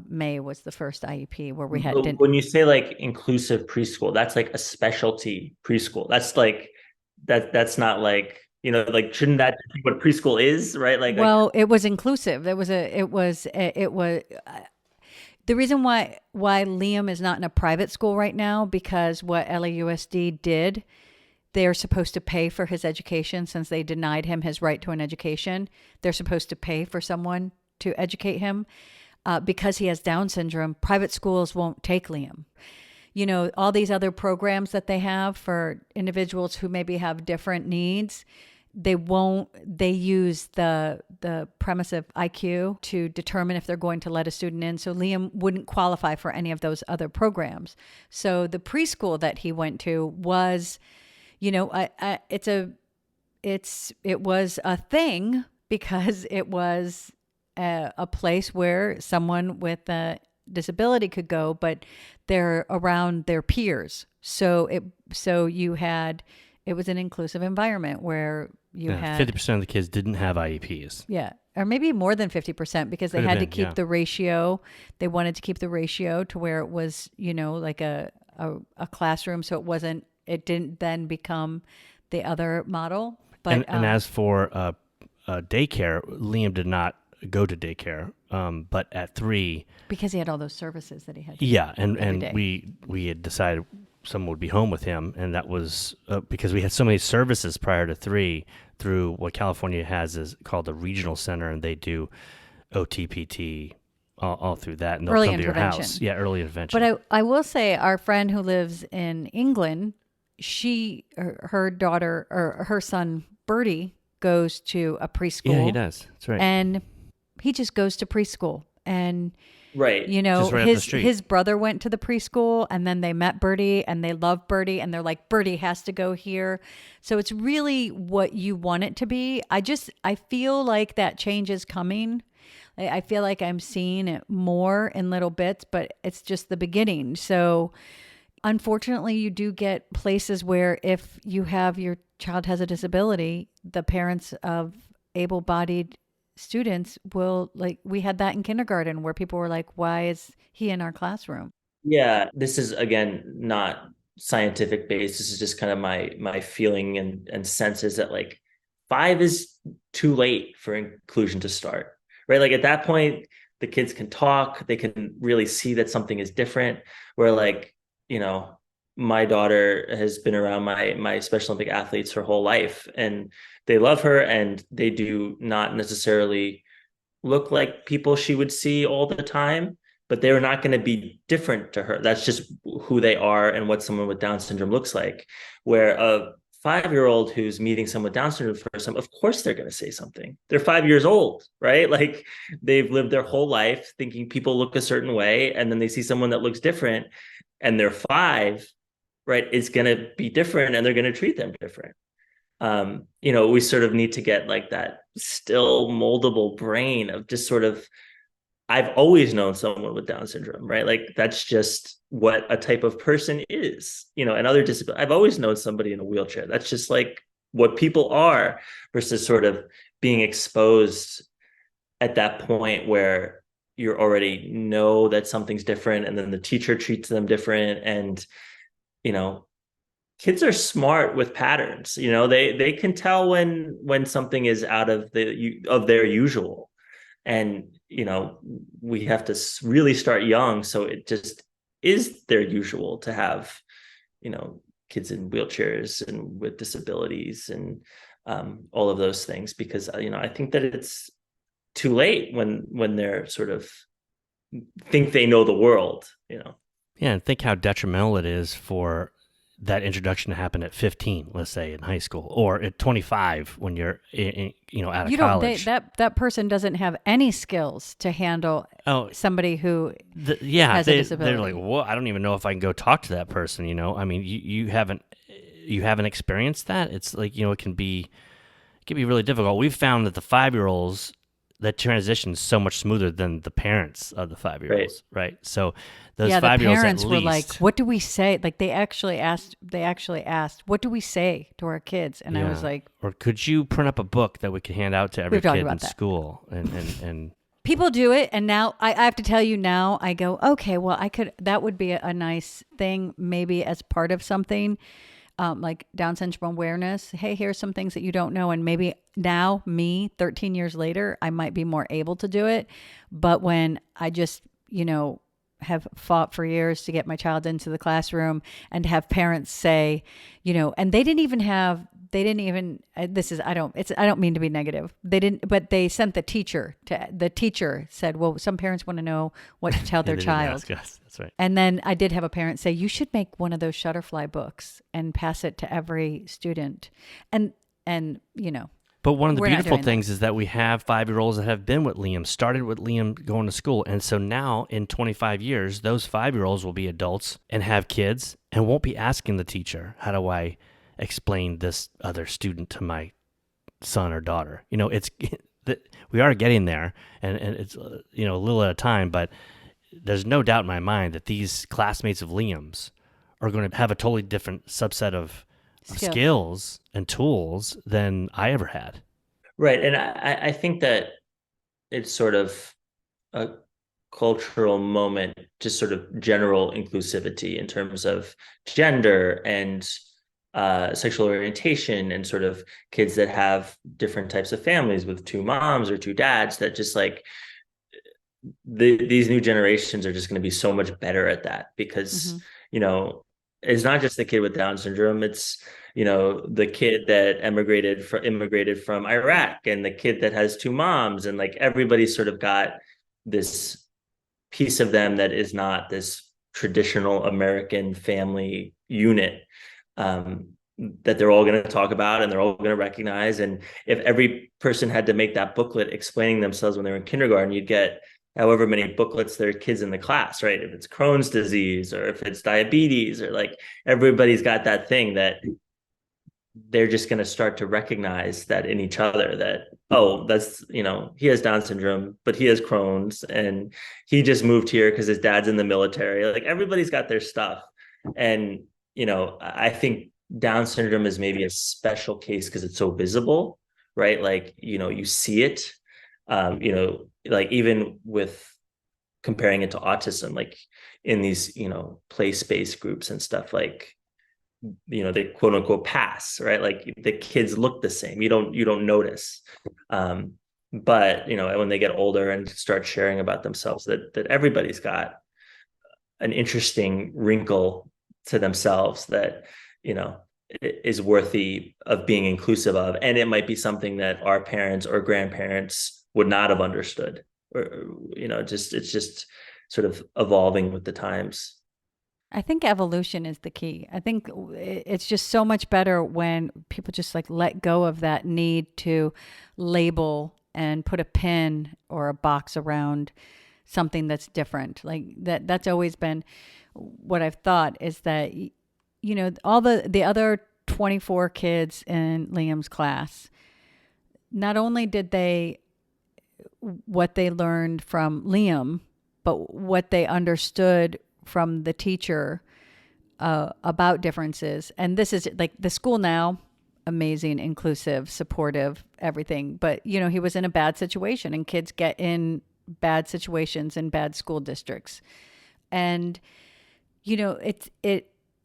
C: May was the first IEP where we had.
D: When you say like inclusive preschool, that's like a specialty preschool. That's like that's not like, like, shouldn't that be what preschool is, right? Like,
C: it was inclusive. It was the reason why Liam is not in a private school right now, because what LAUSD did, they're supposed to pay for his education since they denied him his right to an education. They're supposed to pay for someone to educate him. Because he has Down syndrome, private schools won't take Liam. All these other programs that they have for individuals who maybe have different needs, they use the premise of IQ to determine if they're going to let a student in. So Liam wouldn't qualify for any of those other programs. So the preschool that he went to was, it was a thing, because it was a place where someone with a disability could go, but they're around their peers. So it was an inclusive environment where you had
B: 50% of the kids didn't have IEPs.
C: Yeah. Or maybe more than 50% because they
B: Could have
C: had to
B: been,
C: keep
B: yeah.
C: the ratio. They wanted to keep the ratio to where it was, like a classroom. So it didn't then become the other model. But
B: And as for daycare, Liam did not go to daycare, but at 3,
C: because he had all those services that he had.
B: yeah,
C: every
B: and
C: day.
B: we had decided someone would be home with him, and that was because we had so many services prior to 3 through what California has is called the regional center, and they do OTPT all through that, and they'll
C: Early
B: come to your
C: intervention.
B: house. Yeah, early intervention.
C: But I will say our friend who lives in England, her daughter or her son, Bertie, goes to a preschool.
B: Yeah, he does. That's right.
C: And he just goes to preschool. And
D: Right.
B: Just right up the street.
C: his brother went to the preschool, and then they met Bertie, and they love Bertie, and they're like, Bertie has to go here. So it's really what you want it to be. I feel like that change is coming. I feel like I'm seeing it more in little bits, but it's just the beginning. So unfortunately, you do get places where if your child has a disability, the parents of able-bodied students will, like, we had that in kindergarten where people were like, why is he in our classroom?
D: Yeah, this is again not scientific based. This is just kind of my feeling and sense is that like 5 is too late for inclusion to start, right? Like at that point, the kids can talk, they can really see that something is different. Where like, my daughter has been around my Special Olympic athletes her whole life, and they love her, and they do not necessarily look like people she would see all the time, but they're not going to be different to her. That's just who they are and what someone with Down syndrome looks like. Where a 5-year-old who's meeting someone with Down syndrome for the first time, of course they're going to say something. They're 5 years old, right? Like they've lived their whole life thinking people look a certain way, and then they see someone that looks different, and they're 5, right? It's going to be different, and they're going to treat them different. We sort of need to get like that still moldable brain of just sort of, I've always known someone with Down syndrome, right? Like that's just what a type of person is, and other disabilities. I've always known somebody in a wheelchair. That's just like what people are, versus sort of being exposed at that point where you already know that something's different, and then the teacher treats them different. And, kids are smart with patterns. They can tell when something is out of their usual. And, we have to really start young. So it just is their usual to have, kids in wheelchairs and with disabilities and all of those things, because, I think that it's too late when they're sort of think they know the world.
B: Yeah, and think how detrimental it is for that introduction to happen at 15, let's say in high school, or at 25 when you're out of college.
C: That person doesn't have any skills to handle somebody who has a disability.
B: They're like, well, I don't even know if I can go talk to that person. I mean, you haven't experienced that. It's like, it can be really difficult. We've found that the 5-year-olds, that transition is so much smoother than the parents of the 5-year-olds, right? So those 5-year-olds,
C: the parents
B: at
C: were
B: least,
C: like, "What do we say?" Like they actually asked, "What do we say to our kids?" And I was like,
B: "Or could you print up a book that we could hand out to every kid in school?" And
C: people do it, and now I have to tell you, now I go, okay, well, that would be a nice thing, maybe as part of something. Like Down syndrome awareness. Hey, here's some things that you don't know. And maybe now, me, 13 years later, I might be more able to do it. But when I just, have fought for years to get my child into the classroom and have parents say, and I don't mean to be negative. They didn't, but they sent the teacher said, well, some parents want to know what to tell their child.
B: That's right.
C: And then I did have a parent say, you should make one of those Shutterfly books and pass it to every student. And
B: But one of the beautiful things is that we have 5-year-olds that have been with Liam, started with Liam going to school. And so now in 25 years, those 5-year-olds will be adults and have kids and won't be asking the teacher, how do I explain this other student to my son or daughter? we are getting there, and it's a little at a time, but there's no doubt in my mind that these classmates of Liam's are going to have a totally different subset of skills and tools than I ever had.
D: Right. And I think that it's sort of a cultural moment, just sort of general inclusivity in terms of gender and sexual orientation, and sort of kids that have different types of families with two moms or two dads, that just like these new generations are just going to be so much better at that, because it's not just the kid with Down syndrome, it's the kid that immigrated from Iraq, and the kid that has two moms, and like everybody's sort of got this piece of them that is not this traditional American family unit, that they're all going to talk about and they're all going to recognize. And if every person had to make that booklet explaining themselves when they were in kindergarten, you'd get however many booklets there are kids in the class, right? If it's Crohn's disease or if it's diabetes, or like everybody's got that thing that they're just going to start to recognize that in each other, that, oh, that's, he has Down syndrome, but he has Crohn's, and he just moved here because his dad's in the military. Like everybody's got their stuff. And, I think Down syndrome is maybe a special case because it's so visible, right? Like, you see it, like even with comparing it to autism, like in these, place-based groups and stuff, like, they quote unquote pass, right? Like the kids look the same. You don't notice. But, when they get older and start sharing about themselves, that everybody's got an interesting wrinkle to themselves that, is worthy of being inclusive of. And it might be something that our parents or grandparents would not have understood, or, it's just sort of evolving with the times.
C: I think evolution is the key. I think it's just so much better when people just like let go of that need to label and put a pin or a box around something that's different. Like that's always been what I've thought, is that, all the other 24 kids in Liam's class, not only did what they learned from Liam, but what they understood from the teacher about differences. And this is like the school now, amazing, inclusive, supportive, everything. But, he was in a bad situation, and kids get in bad situations in bad school districts. And,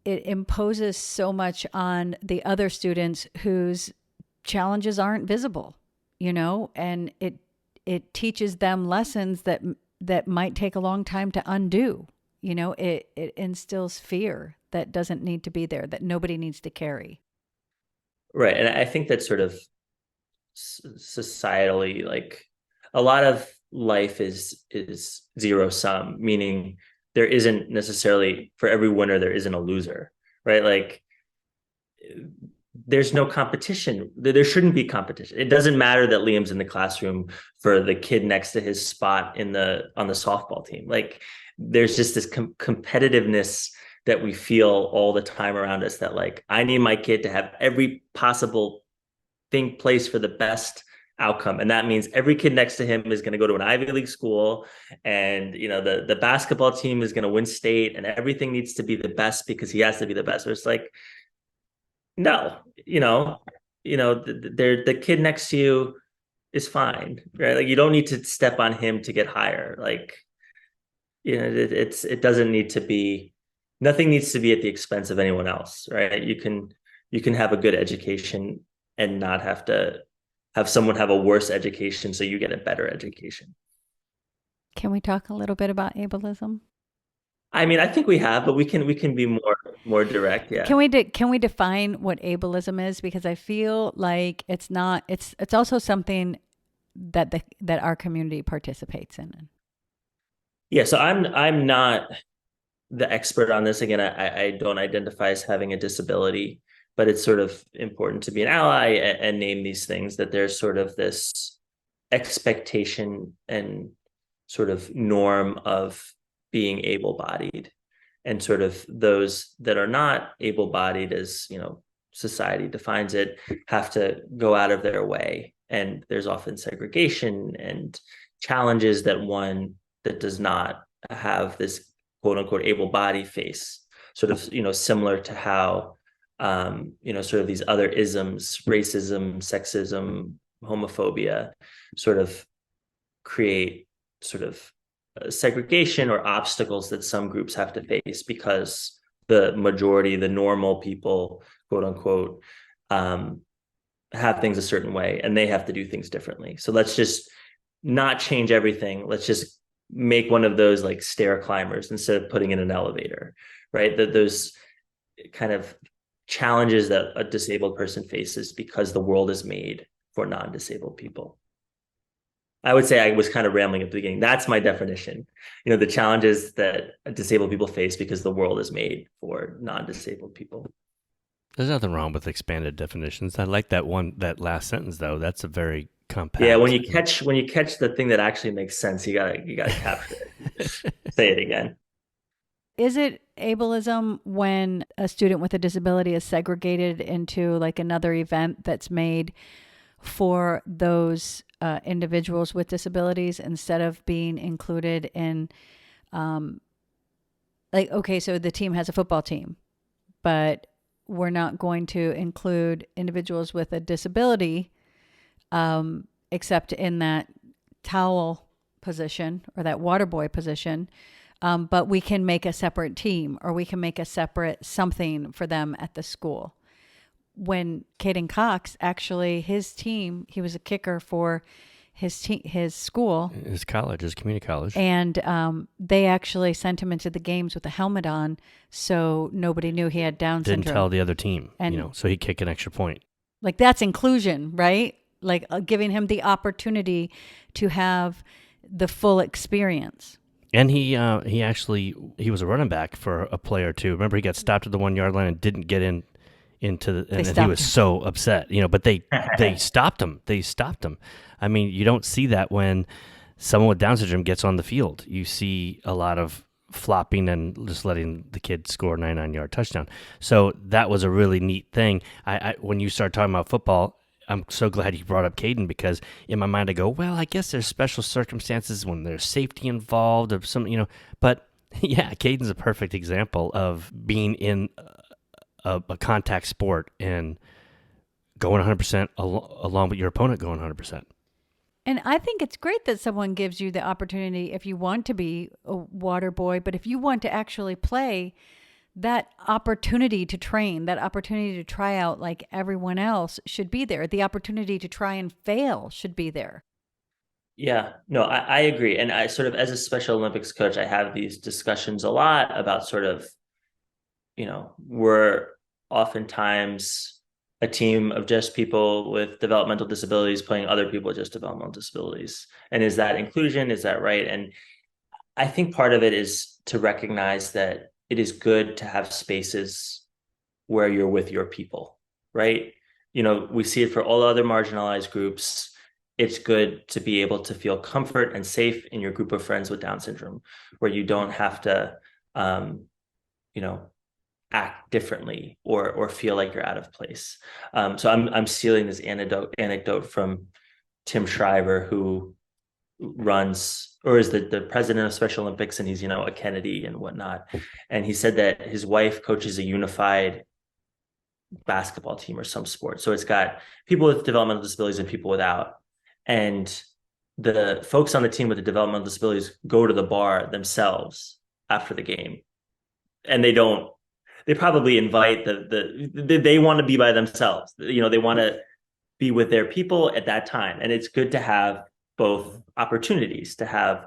C: it imposes so much on the other students whose challenges aren't visible, and it teaches them lessons that might take a long time to undo. It instills fear that doesn't need to be there, that nobody needs to carry.
D: Right. And I think that sort of societally, like a lot of life is zero sum, meaning there isn't necessarily, for every winner, there isn't a loser, right? Like there's no competition. There shouldn't be competition. It doesn't matter that Liam's in the classroom for the kid next to his spot on the softball team. Like there's just this competitiveness that we feel all the time around us, that like, I need my kid to have every possible thing placed for the best outcome. And that means every kid next to him is going to go to an Ivy League school, and, the basketball team is going to win state, and everything needs to be the best because he has to be the best. So it's like, no, the kid next to you is fine, right? Like you don't need to step on him to get higher. Like, it doesn't need to be, nothing needs to be at the expense of anyone else, right? You can have a good education and not have to have someone have a worse education so you get a better education.
C: Can we talk a little bit about ableism?
D: I mean, I think we have, but we can be more direct. Yeah.
C: Can we define what ableism is? Because I feel like it's also something that our community participates in.
D: Yeah. So I'm not the expert on this. Again, I don't identify as having a disability, but it's sort of important to be an ally and name these things, that there's sort of this expectation and sort of norm of being able-bodied, and sort of those that are not able-bodied, as society defines it, have to go out of their way and there's often segregation and challenges that one that does not have this quote unquote able body face, sort of, similar to how, sort of these other isms, racism, sexism, homophobia, sort of create sort of segregation or obstacles that some groups have to face because the majority, the normal people, quote unquote, have things a certain way and they have to do things differently. So let's just not change everything. Let's just make one of those like stair climbers instead of putting in an elevator, right? That those kind of challenges that a disabled person faces because the world is made for non-disabled people. I would say I was kind of rambling at the beginning. That's my definition. The challenges that disabled people face because the world is made for non-disabled people.
B: There's nothing wrong with expanded definitions. I like that last sentence though. That's a very compact.
D: Yeah, when you catch the thing that actually makes sense, you gotta capture it. Say it again.
C: Is it ableism when a student with a disability is segregated into like another event that's made for those individuals with disabilities instead of being included in, okay, so the team has a football team, but we're not going to include individuals with a disability, except in that towel position or that water boy position. But we can make a separate team or we can make a separate something for them at the school. When Caden Cox, actually his team, he was a kicker for his school,
B: his college, his community college,
C: and they actually sent him into the games with a helmet on, so nobody knew he had Down syndrome.
B: Didn't tell the other team,
C: and
B: so he'd kick an extra point.
C: Like that's inclusion, right? Like giving him the opportunity to have the full experience.
B: And he was a running back for a play or two. Remember, he got stopped at the 1 yard line and didn't get into the, and he was so upset, but they stopped him. They stopped him. I mean, you don't see that when someone with Down syndrome gets on the field. You see a lot of flopping and just letting the kid score a 99-yard touchdown. So that was a really neat thing. I when you start talking about football, I'm so glad you brought up Caden, because in my mind I go, well, I guess there's special circumstances when there's safety involved or something, but yeah, Caden's a perfect example of being in a contact sport and going 100% along with your opponent going 100%.
C: And I think it's great that someone gives you the opportunity if you want to be a water boy, but if you want to actually play, that opportunity to train, that opportunity to try out like everyone else should be there. The opportunity to try and fail should be there.
D: Yeah, no, I agree. And I sort of, as a Special Olympics coach, I have these discussions a lot about sort of, we're oftentimes a team of just people with developmental disabilities playing other people with just developmental disabilities. And is that inclusion? Is that right? And I think part of it is to recognize that it is good to have spaces where you're with your people, right? We see it for all other marginalized groups. It's good to be able to feel comfort and safe in your group of friends with Down syndrome, where you don't have to, act differently or feel like you're out of place. So I'm stealing this anecdote from Tim Shriver, who runs or is the president of Special Olympics, and he's a Kennedy and whatnot. And he said that his wife coaches a unified basketball team or some sport. So it's got people with developmental disabilities and people without. And the folks on the team with the developmental disabilities go to the bar themselves after the game, and they probably invite they want to be by themselves. They want to be with their people at that time. And it's good to have both opportunities to have,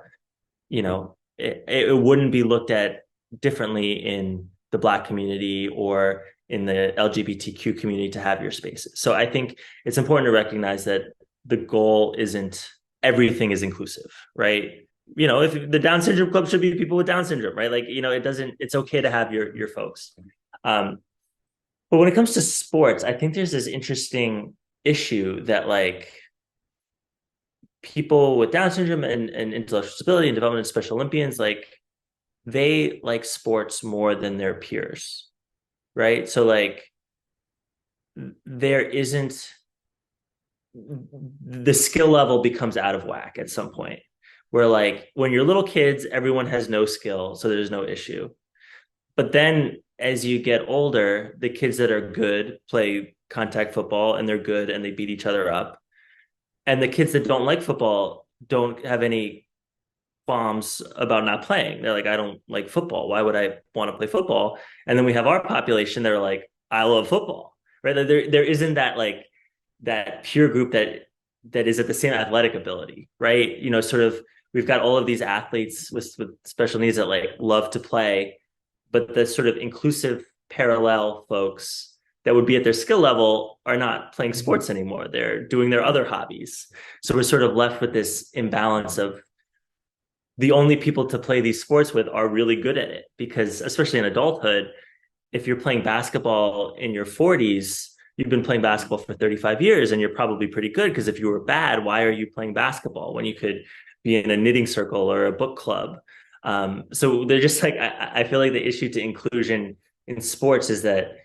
D: it wouldn't be looked at differently in the Black community or in the LGBTQ community to have your spaces. So I think it's important to recognize that the goal isn't everything is inclusive, right? If the Down syndrome club should be people with Down syndrome, right? Like, it's okay to have your folks. But when it comes to sports, I think there's this interesting issue that like people with Down syndrome and intellectual disability and development and Special Olympians, like they like sports more than their peers, right? So like there isn't the skill level becomes out of whack at some point. Where like when you're little kids, everyone has no skill, so there's no issue. But then as you get older, the kids that are good play contact football and they're good and they beat each other up. And the kids that don't like football don't have any qualms about not playing. They're like, I don't like football. Why would I want to play football? And then we have our population that are like, I love football. Right. There isn't that like that peer group that is at the same athletic ability, right? You know, sort of we've got all of these athletes with special needs that like love to play, but the sort of inclusive parallel folks that would be at their skill level are not playing sports anymore. They're doing their other hobbies. So we're sort of left with this imbalance of the only people to play these sports with are really good at it, because especially in adulthood, if you're playing basketball in your 40s, you've been playing basketball for 35 years and you're probably pretty good, because if you were bad, why are you playing basketball when you could be in a knitting circle or a book club? So they're just like, I feel like the issue to inclusion in sports is that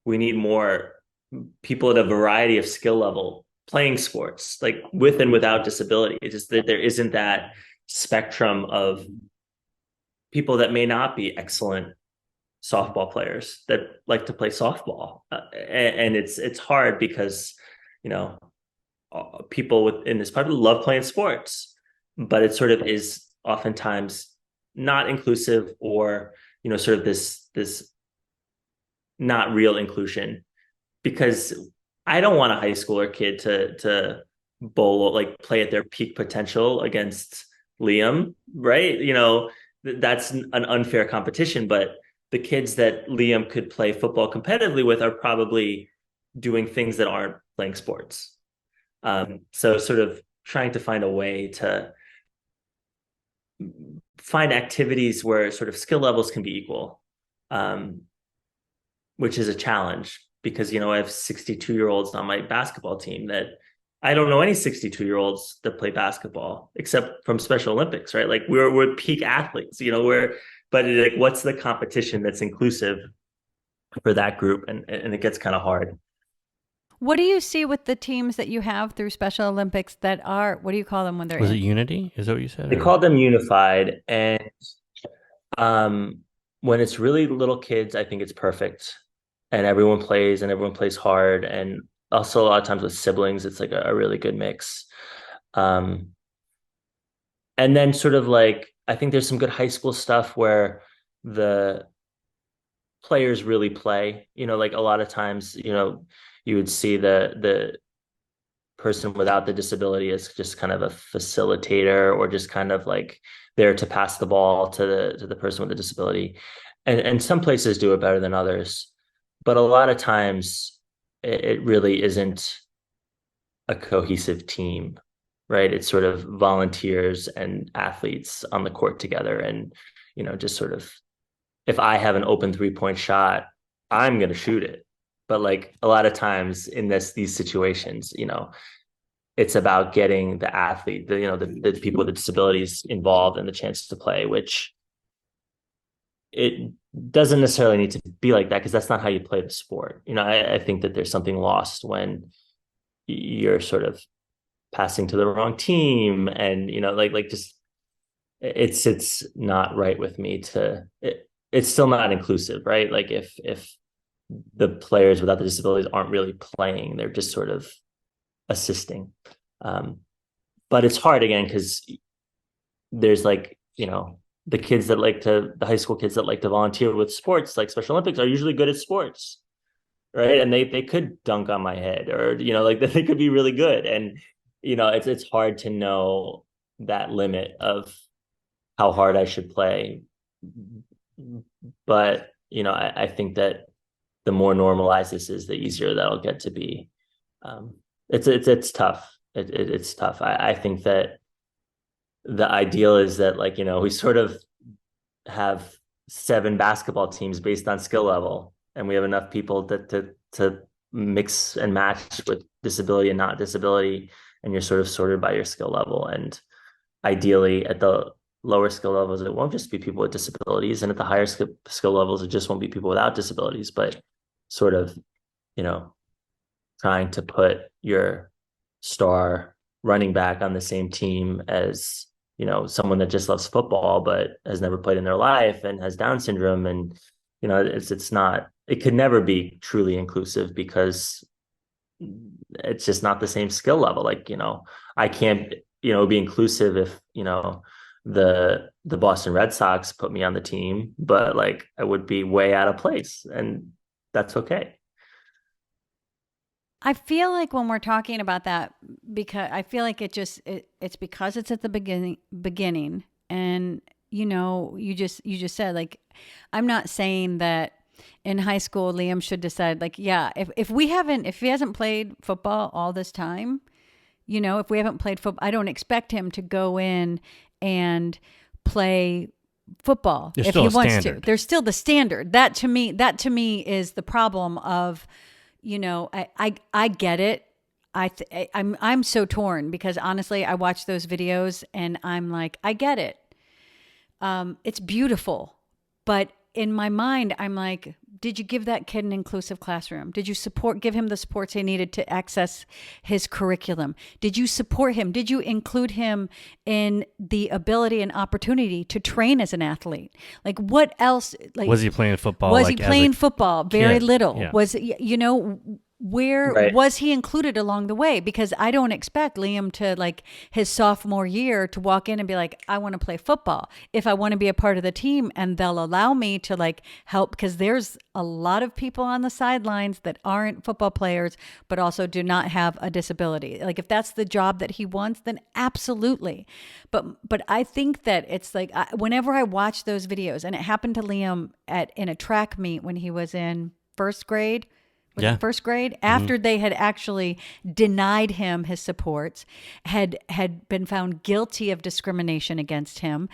D: we need more people at a variety of skill level playing sports, like with and without disability. It's just that there isn't that spectrum of people that may not be excellent softball players that like to play softball, and it's hard because you know people within this part love playing sports, but it sort of is oftentimes not inclusive, or you know sort of this not real inclusion, because I don't want a high schooler kid to bowl, like play at their peak potential against Liam, right? You know, that's an unfair competition, but the kids that Liam could play football competitively with are probably doing things that aren't playing sports. So sort of trying to find a way to find activities where sort of skill levels can be equal, which is a challenge because, you know, I have 62-year-olds on my basketball team that I don't know any 62-year-olds that play basketball except from Special Olympics, right? Like we're peak athletes, you know, but like, what's the competition that's inclusive for that group? And it gets kind of hard.
C: What do you see with the teams that you have through Special Olympics that are, what do you call them when they're
B: Was it Unity? Is that what you said?
D: They called them unified. And when it's really little kids, I think it's perfect. And everyone plays and everyone plays hard. And also a lot of times with siblings, it's like a really good mix. And then sort of like, I think there's some good high school stuff where the players really play, you know, like a lot of times, you know, you would see the person without the disability as just kind of a facilitator or just kind of like there to pass the ball to the person with the disability. And some places do it better than others. But a lot of times it really isn't a cohesive team, right? It's sort of volunteers and athletes on the court together. And, you know, just sort of, if I have an open 3-point shot, I'm going to shoot it. But like a lot of times in these situations, you know, it's about getting the athlete, the people with the disabilities involved and the chance to play, which it doesn't necessarily need to be like that, because that's not how you play the sport. You know, I think that there's something lost when you're sort of passing to the wrong team, and you know, like just it's not right with me it's still not inclusive, right? Like if the players without the disabilities aren't really playing, they're just sort of assisting. But it's hard again because there's like, you know, the high school kids that like to volunteer with sports like Special Olympics are usually good at sports, right? And they could dunk on my head, or you know, like they could be really good. And you know, it's hard to know that limit of how hard I should play. But you know, I think that the more normalized this is, the easier that'll get to be. It's tough. It's tough. I think that the ideal is that, like, you know, we sort of have 7 basketball teams based on skill level, and we have enough people to mix and match with disability and not disability, and you're sort of sorted by your skill level. And ideally at the lower skill levels, it won't just be people with disabilities, and at the higher skill levels, it just won't be people without disabilities, but sort of, you know, trying to put your star running back on the same team as, someone that just loves football but has never played in their life and has Down syndrome. And, it's not, it could never be truly inclusive because it's just not the same skill level. Like, I can't, be inclusive if, the Boston Red Sox put me on the team, but like I would be way out of place, and that's okay.
C: I feel like when we're talking about that, because I feel like it's because it's at the beginning, and you just said, like, I'm not saying that in high school Liam should decide, like, yeah, if he hasn't played football all this time, if we haven't played football, I don't expect him to go in and play football
B: There's
C: if
B: still
C: he
B: a
C: wants
B: standard.
C: to. There's still the standard. That to me is the problem of, I get it. I'm so torn because honestly, I watch those videos and I'm like, I get it. It's beautiful, but in my mind, I'm like, did you give that kid an inclusive classroom? Did you give him the supports he needed to access his curriculum? Did you support him? Did you include him in the ability and opportunity to train as an athlete? Like, what else? Like,
B: Was he playing football?
C: was
B: like,
C: he playing
B: as a
C: football? Very
B: kid?
C: little.
B: Yeah.
C: Was, where
D: Right.
C: was he included along the way? Because I don't expect Liam to, like, his sophomore year to walk in and be like, I want to play football. If I want to be a part of the team and they'll allow me to, like, help, because there's a lot of people on the sidelines that aren't football players, but also do not have a disability. Like, if that's the job that he wants, then absolutely. But I think that it's like, whenever I watch those videos, and it happened to Liam in a track meet when he was in first grade, first grade, after they had actually denied him his supports, had been found guilty of discrimination against him.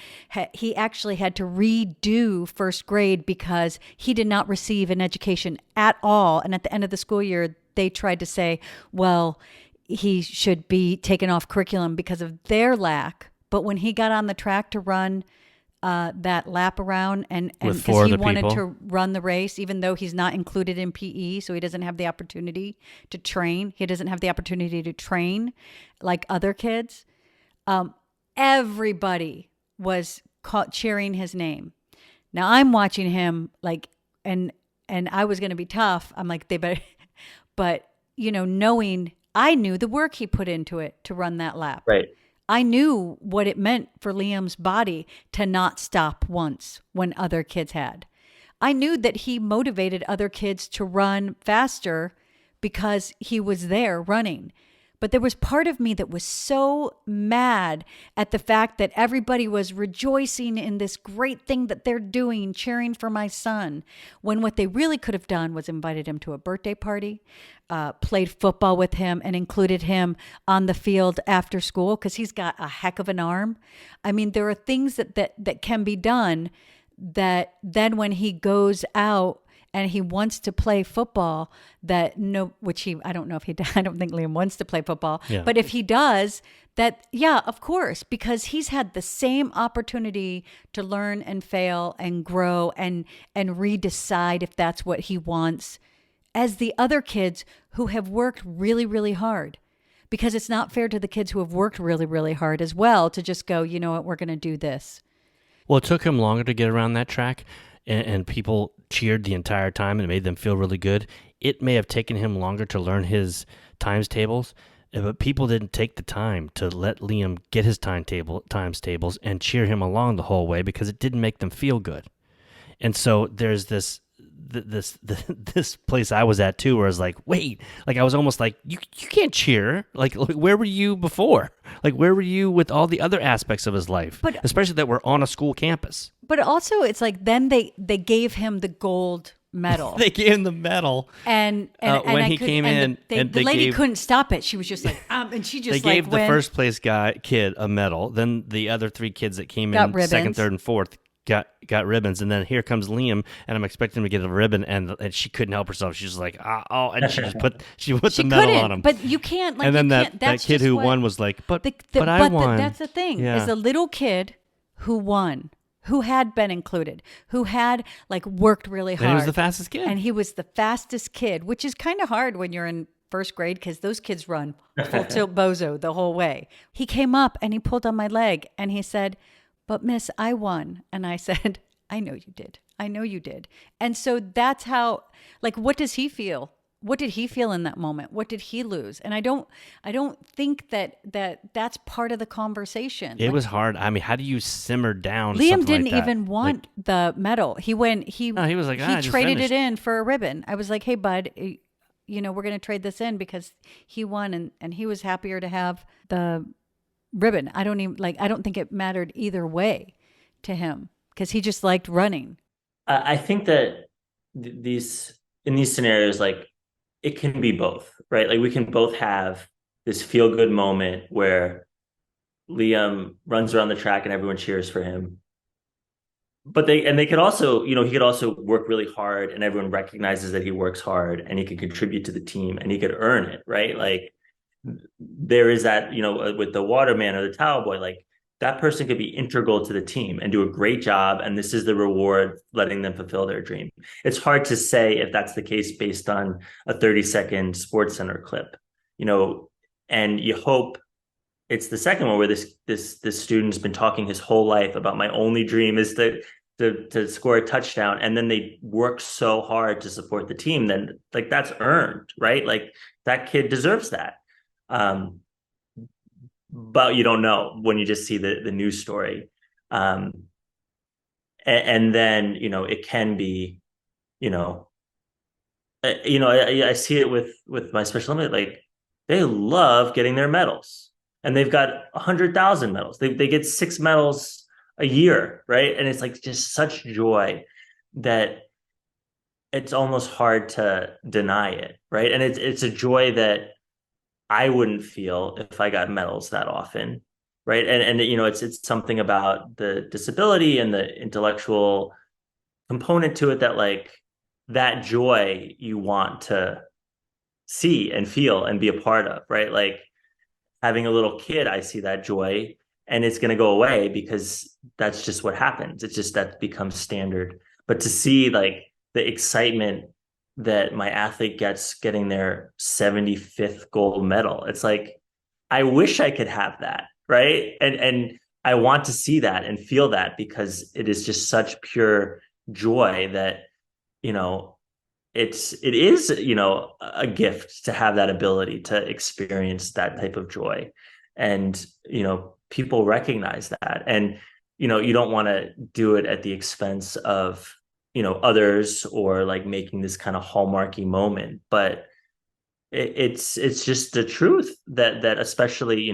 C: He actually had to redo first grade because he did not receive an education at all. And at the end of the school year, they tried to say, well, he should be taken off curriculum because of their lack. But when he got on the track to run that lap around, and
B: With
C: because
B: four
C: he
B: other
C: wanted
B: people?
C: to run the race, even though he's not included in PE, so he doesn't have the opportunity to train. He doesn't have the opportunity to train like other kids. Everybody was cheering his name. Now I'm watching him, like, and I was going to be tough. I'm like, they better, but knowing, I knew the work he put into it to run that lap.
D: Right.
C: I knew what it meant for Liam's body to not stop once when other kids had. I knew that he motivated other kids to run faster because he was there running. But there was part of me that was so mad at the fact that everybody was rejoicing in this great thing that they're doing, cheering for my son, when what they really could have done was invited him to a birthday party, played football with him, and included him on the field after school because he's got a heck of an arm. I mean, there are things that can be done that then when he goes out and he wants to play football, I don't know if he I don't think Liam wants to play football,
B: Yeah.
C: but if he does, that, yeah, of course, because he's had the same opportunity to learn and fail and grow and redecide if that's what he wants as the other kids who have worked really, really hard. Because it's not fair to the kids who have worked really, really hard as well to just go, you know what, we're going to do this.
B: Well, it took him longer to get around that track, and people cheered the entire time, and it made them feel really good. It may have taken him longer to learn his times tables, but people didn't take the time to let Liam get his times tables and cheer him along the whole way because it didn't make them feel good. And so there's this place I was at too, where I was like, wait, like I was almost like, you can't cheer. Like, where were you before? Like, where were you with all the other aspects of his life?
C: But-
B: especially that we're on a school campus.
C: But also, it's like then they gave him the gold medal.
B: They gave him the medal.
C: And
B: when
C: I
B: he
C: could-
B: came in, and
C: the
B: they
C: lady
B: gave-
C: couldn't stop it. She was just like, and she just
B: They
C: like
B: gave the first place kid a medal. Then the other three kids that came
C: Got
B: in
C: ribbons.
B: second, third, and fourth got ribbons. And then here comes Liam, and I'm expecting him to get a ribbon, and she couldn't help herself. She's just like, oh, and she just put
C: she
B: the medal
C: couldn't,
B: on him.
C: but you can't. Like,
B: and then
C: you
B: that
C: can't, that's
B: kid
C: just
B: who
C: what-
B: won was like, but
C: but
B: I won.
C: that's the thing.
B: Yeah.
C: Is the little kid who won, who had been included, who had like worked really hard.
B: And he was the fastest kid.
C: And he was the fastest kid, which is kind of hard when you're in first grade, because those kids run full tilt bozo the whole way. He came up and he pulled on my leg and he said, "But Miss, I won." And I said, "I know you did. I know you did." And so that's how, like, what does he feel? What did he feel in that moment? What did he lose? And I don't think that's part of the conversation.
B: It was hard. I mean, how do you simmer down?
C: Liam
B: something
C: didn't
B: like that?
C: even want the medal. He
B: No, he was like,
C: he
B: "Ah, I just
C: traded it
B: finished."
C: in for a ribbon. I was like, "Hey, bud, we're going to trade this in because he won and he was happier to have the ribbon." I don't think it mattered either way to him because he just liked running.
D: I think that in these scenarios, like it can be both, right? Like we can both have this feel good moment where Liam runs around the track and everyone cheers for him. But they could also, he could also work really hard and everyone recognizes that he works hard and he can contribute to the team and he could earn it, right? Like there is that, with the waterman or the towel boy, like that person could be integral to the team and do a great job. And this is the reward, letting them fulfill their dream. It's hard to say if that's the case based on a 30-second Sports Center clip, and you hope it's the second one where this student's been talking his whole life about my only dream is to score a touchdown, and then they work so hard to support the team. Then like that's earned, right? Like that kid deserves that. But you don't know when you just see the news story. And then, it can be, I see it with my special Olympics, like they love getting their medals and they've got 100,000 medals. They get 6 medals a year, right? And it's like just such joy that it's almost hard to deny it, right? And it's a joy that I wouldn't feel if I got medals that often, right? And it's something about the disability and the intellectual component to it that like that joy you want to see and feel and be a part of, right? Like having a little kid, I see that joy and it's going to go away because that's just what happens. It's just that becomes standard. But to see like the excitement that my athlete gets getting their 75th gold medal, it's like, I wish I could have that, right? And I want to see that and feel that because it is just such pure joy that, it is, a gift to have that ability to experience that type of joy. And, people recognize that. And, you don't want to do it at the expense of, others or like making this kind of hallmarky moment. But it's just the truth that especially,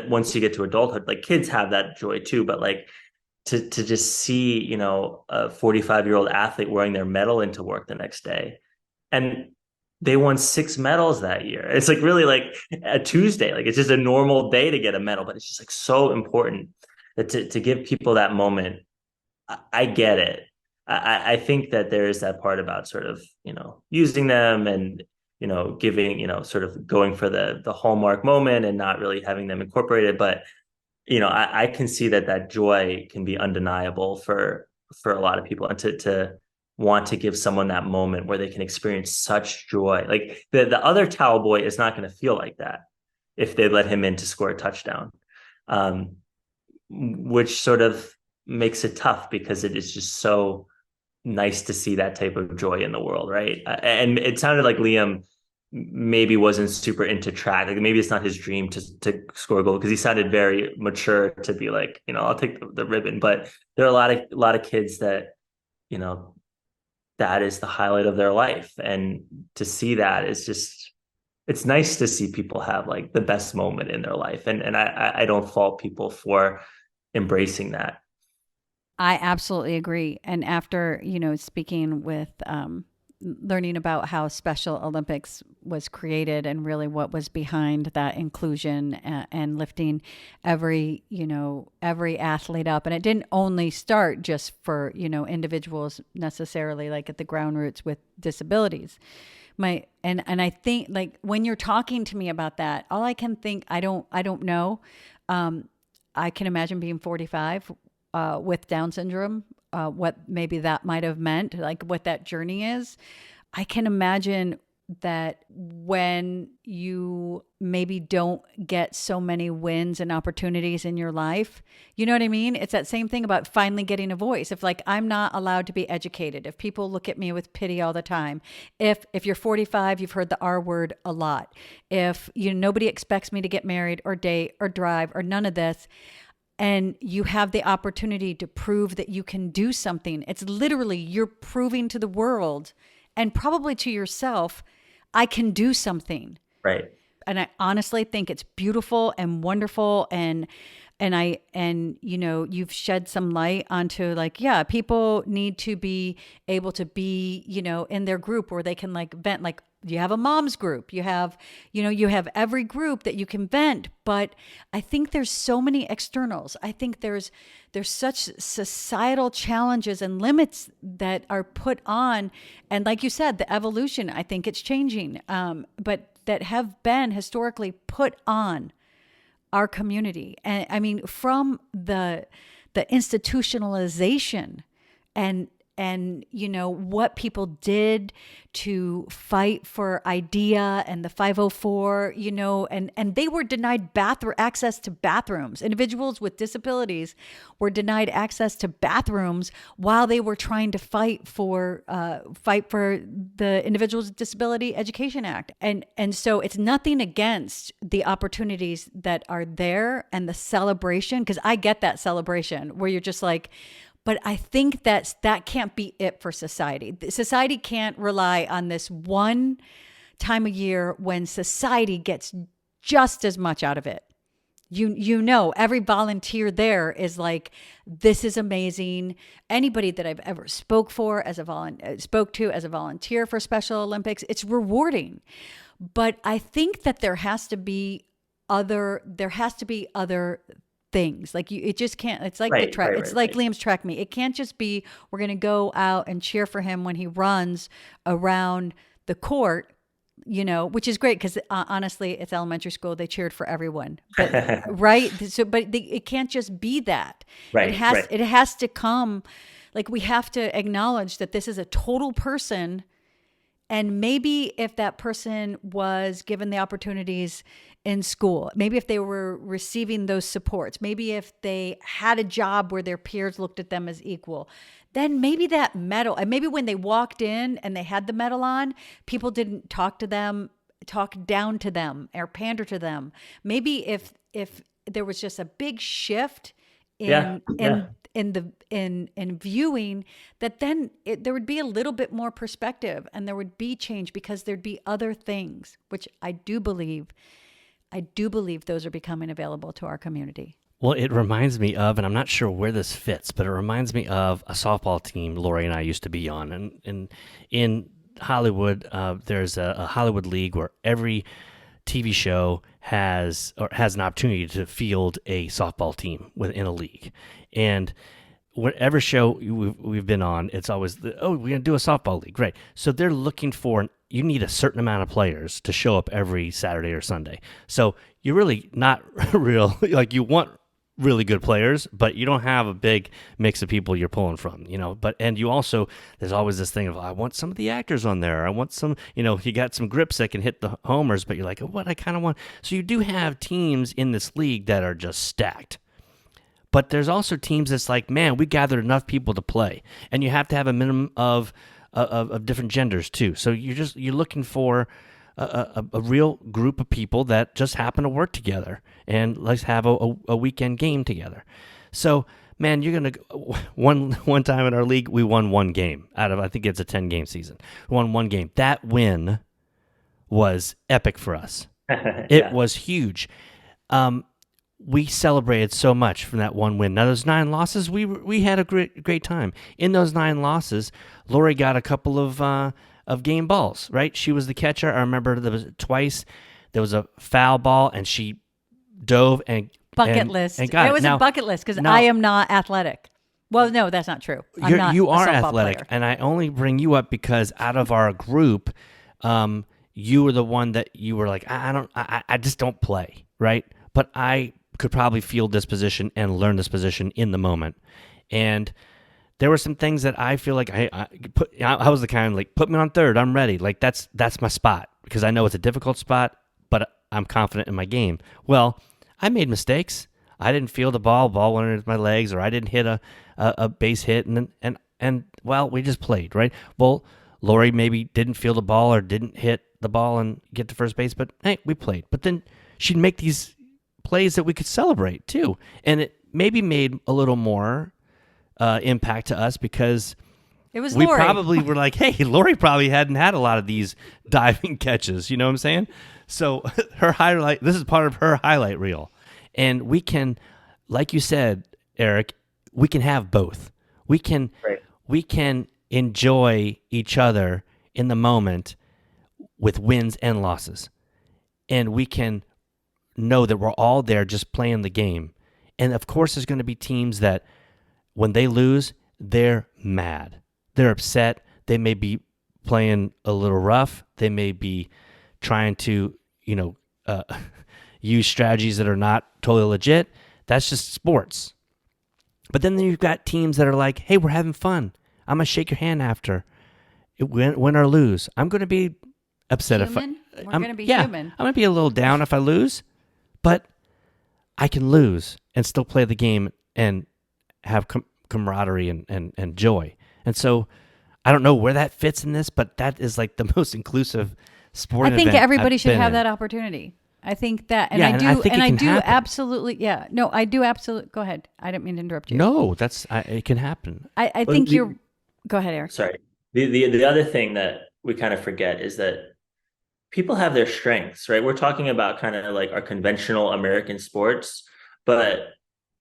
D: once you get to adulthood, like kids have that joy too, but like to just see, a 45-year-old athlete wearing their medal into work the next day. And they won 6 medals that year. It's like really like a Tuesday. Like it's just a normal day to get a medal, but it's just like so important that to give people that moment. I get it. I think that there is that part about sort of, using them and, giving, sort of going for the hallmark moment and not really having them incorporated. But I can see that joy can be undeniable for a lot of people, and to want to give someone that moment where they can experience such joy. Like the other towel boy is not going to feel like that if they let him in to score a touchdown, which sort of makes it tough because it is just so nice to see that type of joy in the world, right? And it sounded like Liam maybe wasn't super into track. Like maybe it's not his dream to score a goal because he sounded very mature to be like, I'll take the ribbon. But there are a lot of kids that, that is the highlight of their life. And to see that is just, it's nice to see people have like the best moment in their life. And I don't fault people for embracing that.
C: I absolutely agree. And after, speaking with, learning about how Special Olympics was created and really what was behind that inclusion and lifting every athlete up. And it didn't only start just for, individuals necessarily like at the ground roots with disabilities. And I think like when you're talking to me about that, all I can think, I don't know. I can imagine being 45 with Down syndrome, what maybe that might have meant, like what that journey is. I can imagine that when you maybe don't get so many wins and opportunities in your life, you know what I mean? It's that same thing about finally getting a voice. If like I'm not allowed to be educated, if people look at me with pity all the time, if you're 45, you've heard the R word a lot. If nobody expects me to get married or date or drive or none of this, and you have the opportunity to prove that you can do something. It's literally you're proving to the world and probably to yourself, I can do something.
D: Right.
C: And I honestly think it's beautiful and wonderful. And you've shed some light onto like, yeah, people need to be able to be, in their group where they can like vent. Like you have a mom's group, you have every group that you can vent. But I think there's so many externals. I think there's such societal challenges and limits that are put on. And like you said, the evolution, I think it's changing, but that have been historically put on our community. And I mean, from the institutionalization and what people did to fight for IDEA and the 504, and they were denied access to bathrooms. Individuals with disabilities were denied access to bathrooms while they were trying to fight for the Individuals with Disability Education Act. And so it's nothing against the opportunities that are there and the celebration, because I get that celebration where you're just like, but I think that can't be it for society. Society can't rely on this one time of year when society gets just as much out of it. Every volunteer there is like, this is amazing. Anybody that I've ever spoke to as a volunteer for Special Olympics, it's rewarding. But I think that there has to be other things. Like it just can't, it's like the track. It's like Liam's track meet. It can't just be, we're going to go out and cheer for him when he runs around the court, which is great. Cause honestly, it's elementary school. They cheered for everyone, but, right. So, but it can't just be that.
D: Right.
C: It has to come, like we have to acknowledge that this is a total person. And maybe if that person was given the opportunities in school, maybe if they were receiving those supports, maybe if they had a job where their peers looked at them as equal, then maybe that medal, and maybe when they walked in and they had the medal on, people didn't talk down to them or pander to them. Maybe if there was just a big shift in viewing that, then there would be a little bit more perspective and there would be change because there'd be other things, which I do believe those are becoming available to our community.
B: Well, it reminds me of, and I'm not sure where this fits, but it reminds me of a softball team Lori and I used to be on. And in Hollywood, there's a Hollywood league where every TV show has an opportunity to field a softball team within a league. And whatever show we've been on, it's always, we're going to do a softball league. Great. So they're looking for, you need a certain amount of players to show up every Saturday or Sunday. So you're really not real, like you want really good players, but you don't have a big mix of people you're pulling from, and you also, there's always this thing of, I want some of the actors on there. I want some, you got some grips that can hit the homers, but you're like, what I kind of want. So you do have teams in this league that are just stacked. But there's also teams that's like, man, we gathered enough people to play, and you have to have a minimum of different genders too. So you're looking for a real group of people that just happen to work together, and let's have a weekend game together. So, man, you're gonna one time in our league we won one game out of, I think it's a 10-game season. We won one game. That win was epic for us. It was huge. We celebrated so much from that one win. Now, those 9 losses, we had a great time. In those 9 losses, Lori got a couple of game balls, right? She was the catcher. I remember there was twice there was a foul ball, and she dove and
C: bucket list.
B: And got
C: it was
B: now,
C: a bucket list because I am not athletic. Well, no, that's not true.
B: You are athletic,
C: player.
B: And I only bring you up because out of our group, you were the one that you were like, I just don't play, right? But I could probably field this position and learn this position in the moment. And there were some things that I feel like I was the kind like, put me on third, I'm ready. Like that's my spot because I know it's a difficult spot, but I'm confident in my game. Well, I made mistakes. I didn't feel the ball went into my legs, or I didn't hit a base hit, and well, we just played, right? Well, Lori maybe didn't feel the ball or didn't hit the ball and get to first base, but hey, we played. But then she'd make these plays that we could celebrate too, and it maybe made a little more impact to us because
C: It was
B: we
C: Lori.
B: probably were like, hey, Lori probably hadn't had a lot of these diving catches. You know what I'm saying? So this is part of her highlight reel. And we can, like you said, Eric, we can have both. We can enjoy each other in the moment with wins and losses. And we can know that we're all there just playing the game. And of course, there's going to be teams that when they lose, they're mad. They're upset. They may be playing a little rough. They may be trying to, use strategies that are not totally legit. That's just sports. But then you've got teams that are like, hey, we're having fun. I'm going to shake your hand after. Win or lose. I'm going to be upset
C: Human?
B: if
C: We're going to be human.
B: I'm going to be a little down if I lose, but I can lose and still play the game and have camaraderie and joy. And so I don't know where that fits in this, but that is like the most inclusive sporting
C: I think
B: event
C: everybody
B: I've
C: should
B: been
C: have
B: in.
C: that opportunity. I think that, and
B: Yeah,
C: I
B: and
C: do,
B: I think it
C: and I
B: can
C: do
B: happen.
C: absolutely, yeah. No, I do absolutely. Go ahead. I didn't mean to interrupt you.
B: No, it can happen.
C: I think you're. Go ahead, Eric.
D: Sorry. The other thing that we kind of forget is that people have their strengths, right? We're talking about kind of like our conventional American sports, but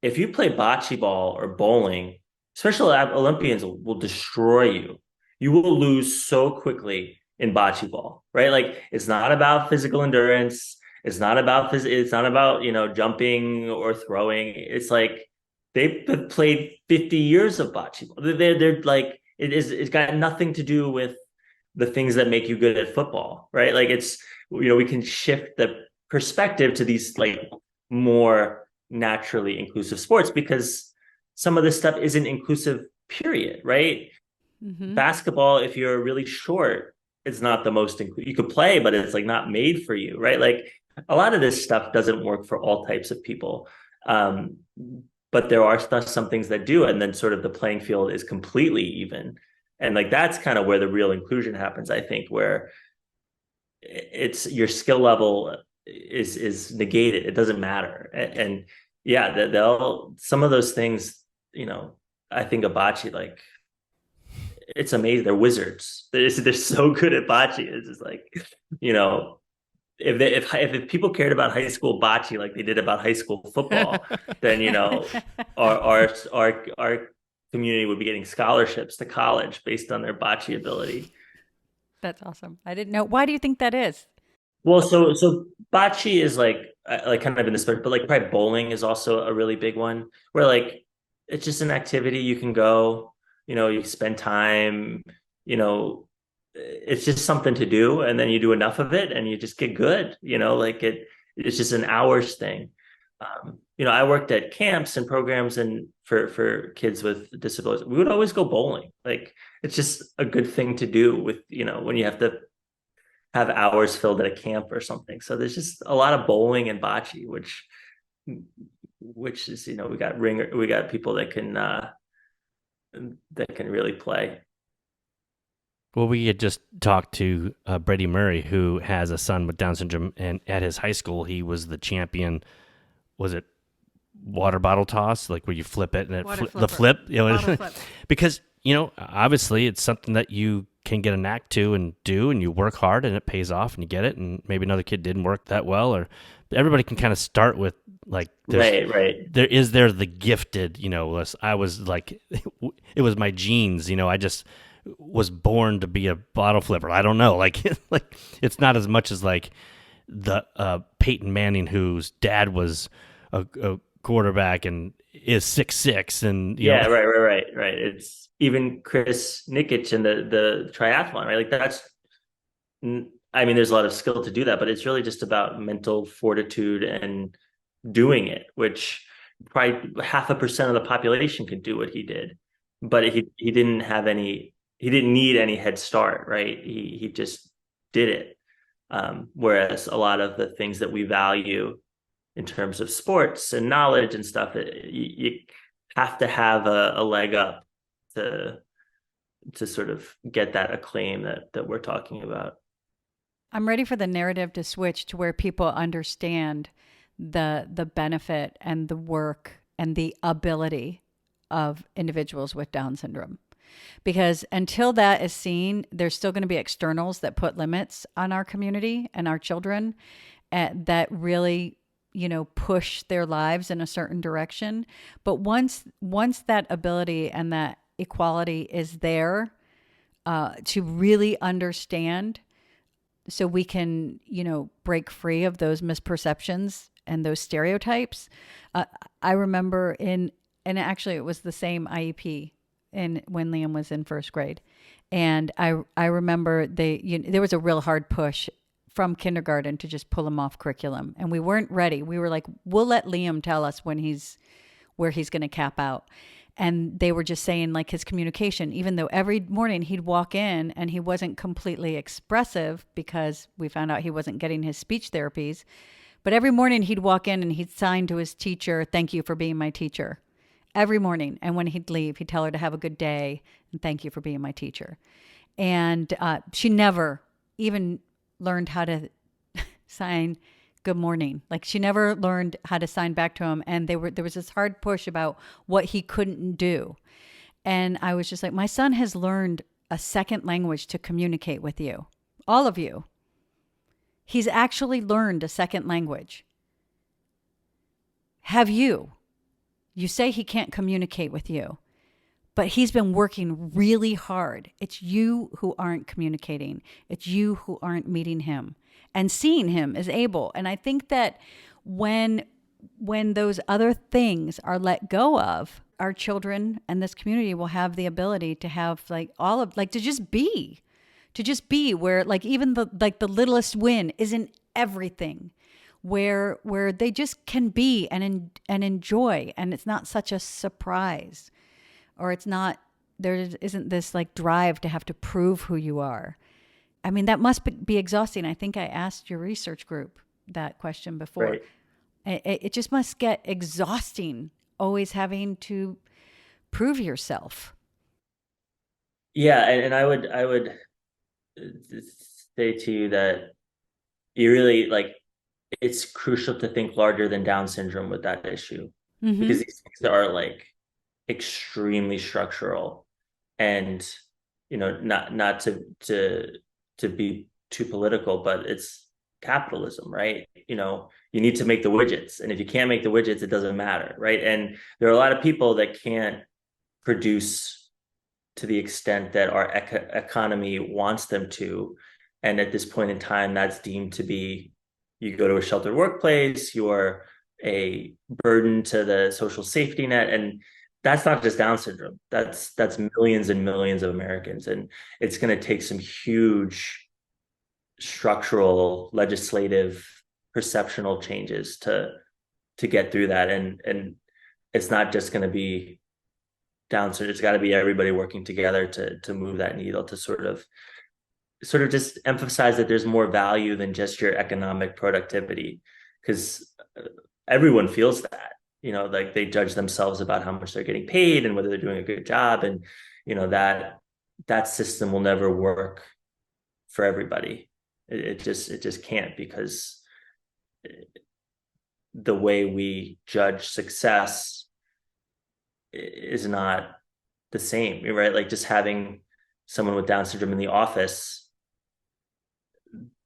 D: if you play bocce ball or bowling, Special Olympians will destroy you. You will lose so quickly in bocce ball, right? Like it's not about physical endurance. It's not about jumping or throwing. It's like they've played 50 years of bocce ball. They're like it's got nothing to do with the things that make you good at football, right? Like we can shift the perspective to these like more naturally inclusive sports because some of this stuff isn't inclusive, period, right?
C: Mm-hmm.
D: Basketball, if you're really short, it's not the most you could play, but it's like not made for you, right? Like a lot of this stuff doesn't work for all types of people. But there are some things that do, and then sort of the playing field is completely even. And like that's kind of where the real inclusion happens, I think, where it's your skill level is negated. It doesn't matter. And yeah, they'll some of those things, I think of bocce, like it's amazing. They're wizards. They're so good at bocce. It's just like, if people cared about high school bocce like they did about high school football, then our community would be getting scholarships to college based on their bocce ability.
C: That's awesome. I didn't know. Why do you think that is?
D: Well, so bocce is like kind of in the spectrum, but like probably bowling is also a really big one where like it's just an activity you can go, you spend time, it's just something to do, and then you do enough of it and you just get good, like it's just an hours thing. I worked at camps and programs and for kids with disabilities. We would always go bowling. Like it's just a good thing to do with, when you have to have hours filled at a camp or something. So there's just a lot of bowling and bocce, which is, we got people that can really play.
B: Well, we had just talked to Brady Murray, who has a son with Down syndrome, and at his high school, he was the champion. Was it water bottle toss, like where you flip it and the flip?
C: Flip.
B: Because obviously, it's something that you can get a knack to and do, and you work hard, and it pays off, and you get it. And maybe another kid didn't work that well, or everybody can kind of start with like
D: right.
B: There's the gifted. I was like, it was my genes. I just was born to be a bottle flipper. I don't know. Like it's not as much as like the Peyton Manning, whose dad was a quarterback and is 6'6", and
D: right. It's even Chris Nikic in the triathlon, right? Like that's, I mean, there's a lot of skill to do that, but it's really just about mental fortitude and doing it, which probably 0.5% of the population could do what he did. but he didn't have any, he didn't need any head start, right? He just did it. Whereas a lot of the things that we value in terms of sports and knowledge and stuff, you have to have a leg up to sort of get that acclaim that we're talking about.
C: I'm ready for the narrative to switch to where people understand the benefit and the work and the ability of individuals with Down syndrome. Because until that is seen, there's still going to be externals that put limits on our community and our children that really, push their lives in a certain direction. But once that ability and that equality is there, to really understand, so we can, break free of those misperceptions and those stereotypes. I remember and actually it was the same IEP when Liam was in first grade. And I remember there was a real hard push from kindergarten to just pull him off curriculum. And we weren't ready. We were like, we'll let Liam tell us where he's going to cap out. And they were just saying like his communication, even though every morning he'd walk in and he wasn't completely expressive because we found out he wasn't getting his speech therapies. But every morning he'd walk in and he'd sign to his teacher, "Thank you for being my teacher." Every morning. And when he'd leave, he'd tell her to have a good day and thank you for being my teacher. And she never even learned how to sign good morning. Like she never learned how to sign back to him. And there was this hard push about what he couldn't do. And I was just like, my son has learned a second language to communicate with you. All of you. He's actually learned a second language. Have you? You say he can't communicate with you, but he's been working really hard. It's you who aren't communicating. It's you who aren't meeting him and seeing him as able. And I think that when those other things are let go of, our children and this community will have the ability to have to just be where like even the littlest win isn't everything. Where they just can be and enjoy, and it's not such a surprise, or there isn't this like drive to have to prove who you are. I mean, that must be exhausting. I think I asked your research group that question before.
D: Right.
C: It just must get exhausting, always having to prove yourself.
D: Yeah, and I would say to you that you really like, it's crucial to think larger than Down syndrome with that issue, because these things are like extremely structural, and not to be too political, but it's capitalism, right? You need to make the widgets, and if you can't make the widgets, it doesn't matter, right? And there are a lot of people that can't produce to the extent that our economy wants them to, and at this point in time, that's deemed to be, you go to a sheltered workplace, you're a burden to the social safety net. And that's not just Down syndrome. That's millions and millions of Americans. And it's going to take some huge structural, legislative, perceptional changes to get through that. And it's not just going to be Down syndrome. It's got to be everybody working together to move that needle, to sort of just emphasize that there's more value than just your economic productivity, because everyone feels that, like they judge themselves about how much they're getting paid and whether they're doing a good job. And, that system will never work for everybody. It just can't, because the way we judge success is not the same, right? Like just having someone with Down syndrome in the office,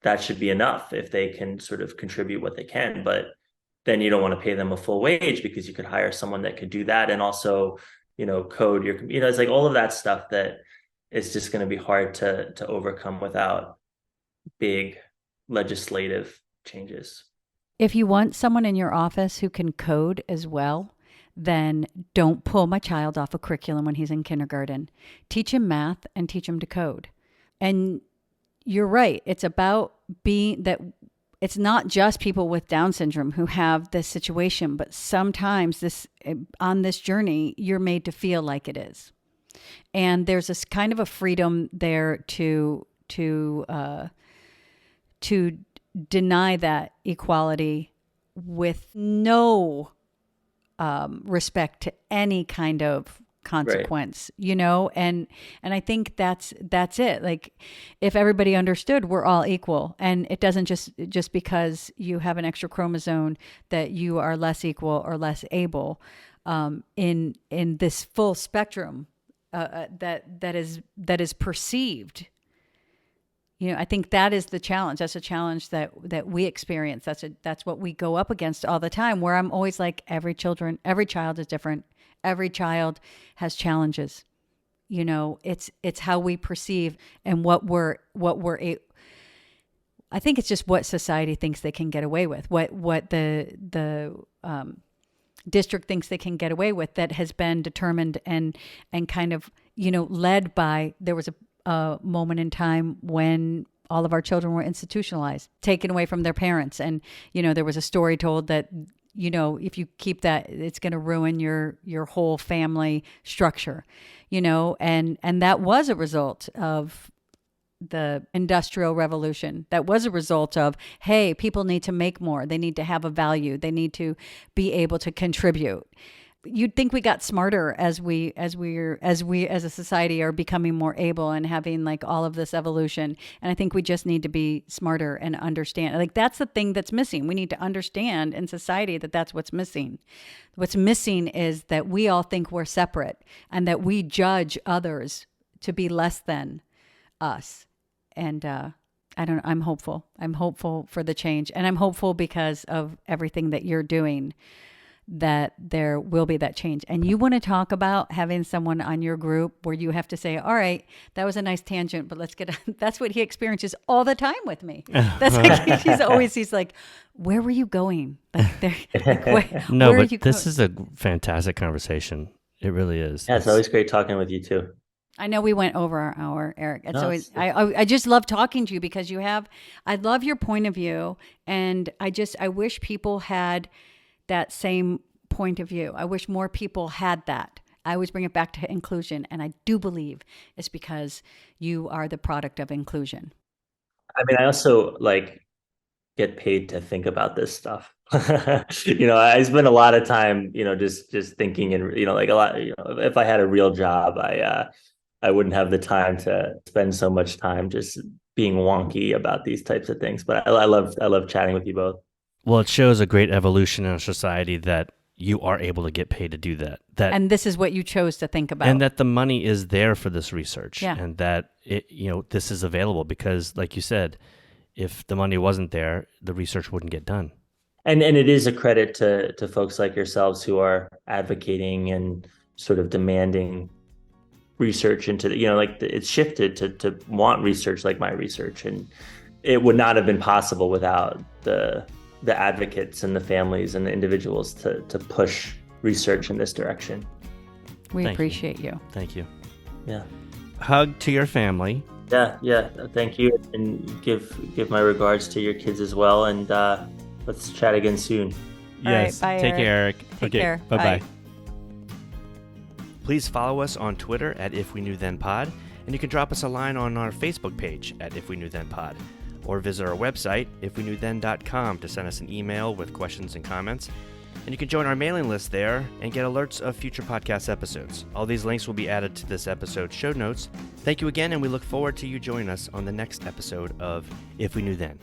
D: that should be enough if they can sort of contribute what they can. But then you don't want to pay them a full wage, because you could hire someone that could do that and also, code your, it's like all of that stuff that is just going to be hard to overcome without big legislative changes.
C: If you want someone in your office who can code as well, then don't pull my child off a curriculum when he's in kindergarten. Teach him math and teach him to code. And you're right. It's about being that it's not just people with Down syndrome who have this situation, but sometimes on this journey, you're made to feel like it is. And there's this kind of a freedom there to deny that equality with no respect to any kind of consequence, and I think that's it. Like, if everybody understood we're all equal, and it doesn't just because you have an extra chromosome that you are less equal or less able, in this full spectrum that is perceived. I think that is the challenge. That's a challenge that we experience. That's what we go up against all the time, where I'm always like, every child is different. Every child has challenges. It's how we perceive and I think it's just what society thinks they can get away with. What the district thinks they can get away with, that has been determined and kind of, led by, there was a moment in time when all of our children were institutionalized, taken away from their parents. And, there was a story told that, if you keep that, it's going to ruin your whole family structure, and that was a result of the Industrial Revolution. That was a result of, hey, people need to make more. They need to have a value. They need to be able to contribute. You'd think we got smarter as we as a society are becoming more able and having like all of this evolution. And I think we just need to be smarter and understand. Like, that's the thing that's missing. We need to understand in society that that's what's missing. What's missing is that we all think we're separate and that we judge others to be less than us. And I'm hopeful. I'm hopeful for the change, and I'm hopeful because of everything that you're doing, that there will be that change. And you want to talk about having someone on your group where you have to say, all right, that was a nice tangent, but let's that's what he experiences all the time with me. That's like, he's like, where were you going?
B: This is a fantastic conversation. It really is.
D: Yeah, it's always great talking with you too.
C: I know we went over our hour, Eric. It's always, I just love talking to you because I love your point of view. And I wish people had that same point of view. I wish more people had that. I always bring it back to inclusion. And I do believe it's because you are the product of inclusion.
D: I mean, I also get paid to think about this stuff. I spend a lot of time, just thinking, and, a lot, if I had a real job, I wouldn't have the time to spend so much time just being wonky about these types of things. But I love chatting with you both.
B: Well, it shows a great evolution in our society that you are able to get paid to do that.
C: And this is what you chose to think about.
B: And that the money is there for this research.
C: Yeah.
B: And that this is available because, like you said, if the money wasn't there, the research wouldn't get done.
D: And it is a credit to folks like yourselves who are advocating and sort of demanding research into it's shifted to want research like my research, and it would not have been possible without the advocates and the families and the individuals to push research in this direction.
C: We appreciate you.
B: Thank you.
D: Yeah.
B: Hug to your family.
D: Yeah. Thank you, and give my regards to your kids as well. And let's chat again soon.
B: Yes.
C: All right, bye,
B: Take care, Eric.
C: Take care.
B: Bye-bye. Please follow us on Twitter at If We Knew Then Pod, and you can drop us a line on our Facebook page at If We Knew Then Pod, or visit our website, ifweknewthen.com, to send us an email with questions and comments. And you can join our mailing list there and get alerts of future podcast episodes. All these links will be added to this episode's show notes. Thank you again, and we look forward to you joining us on the next episode of If We Knew Then.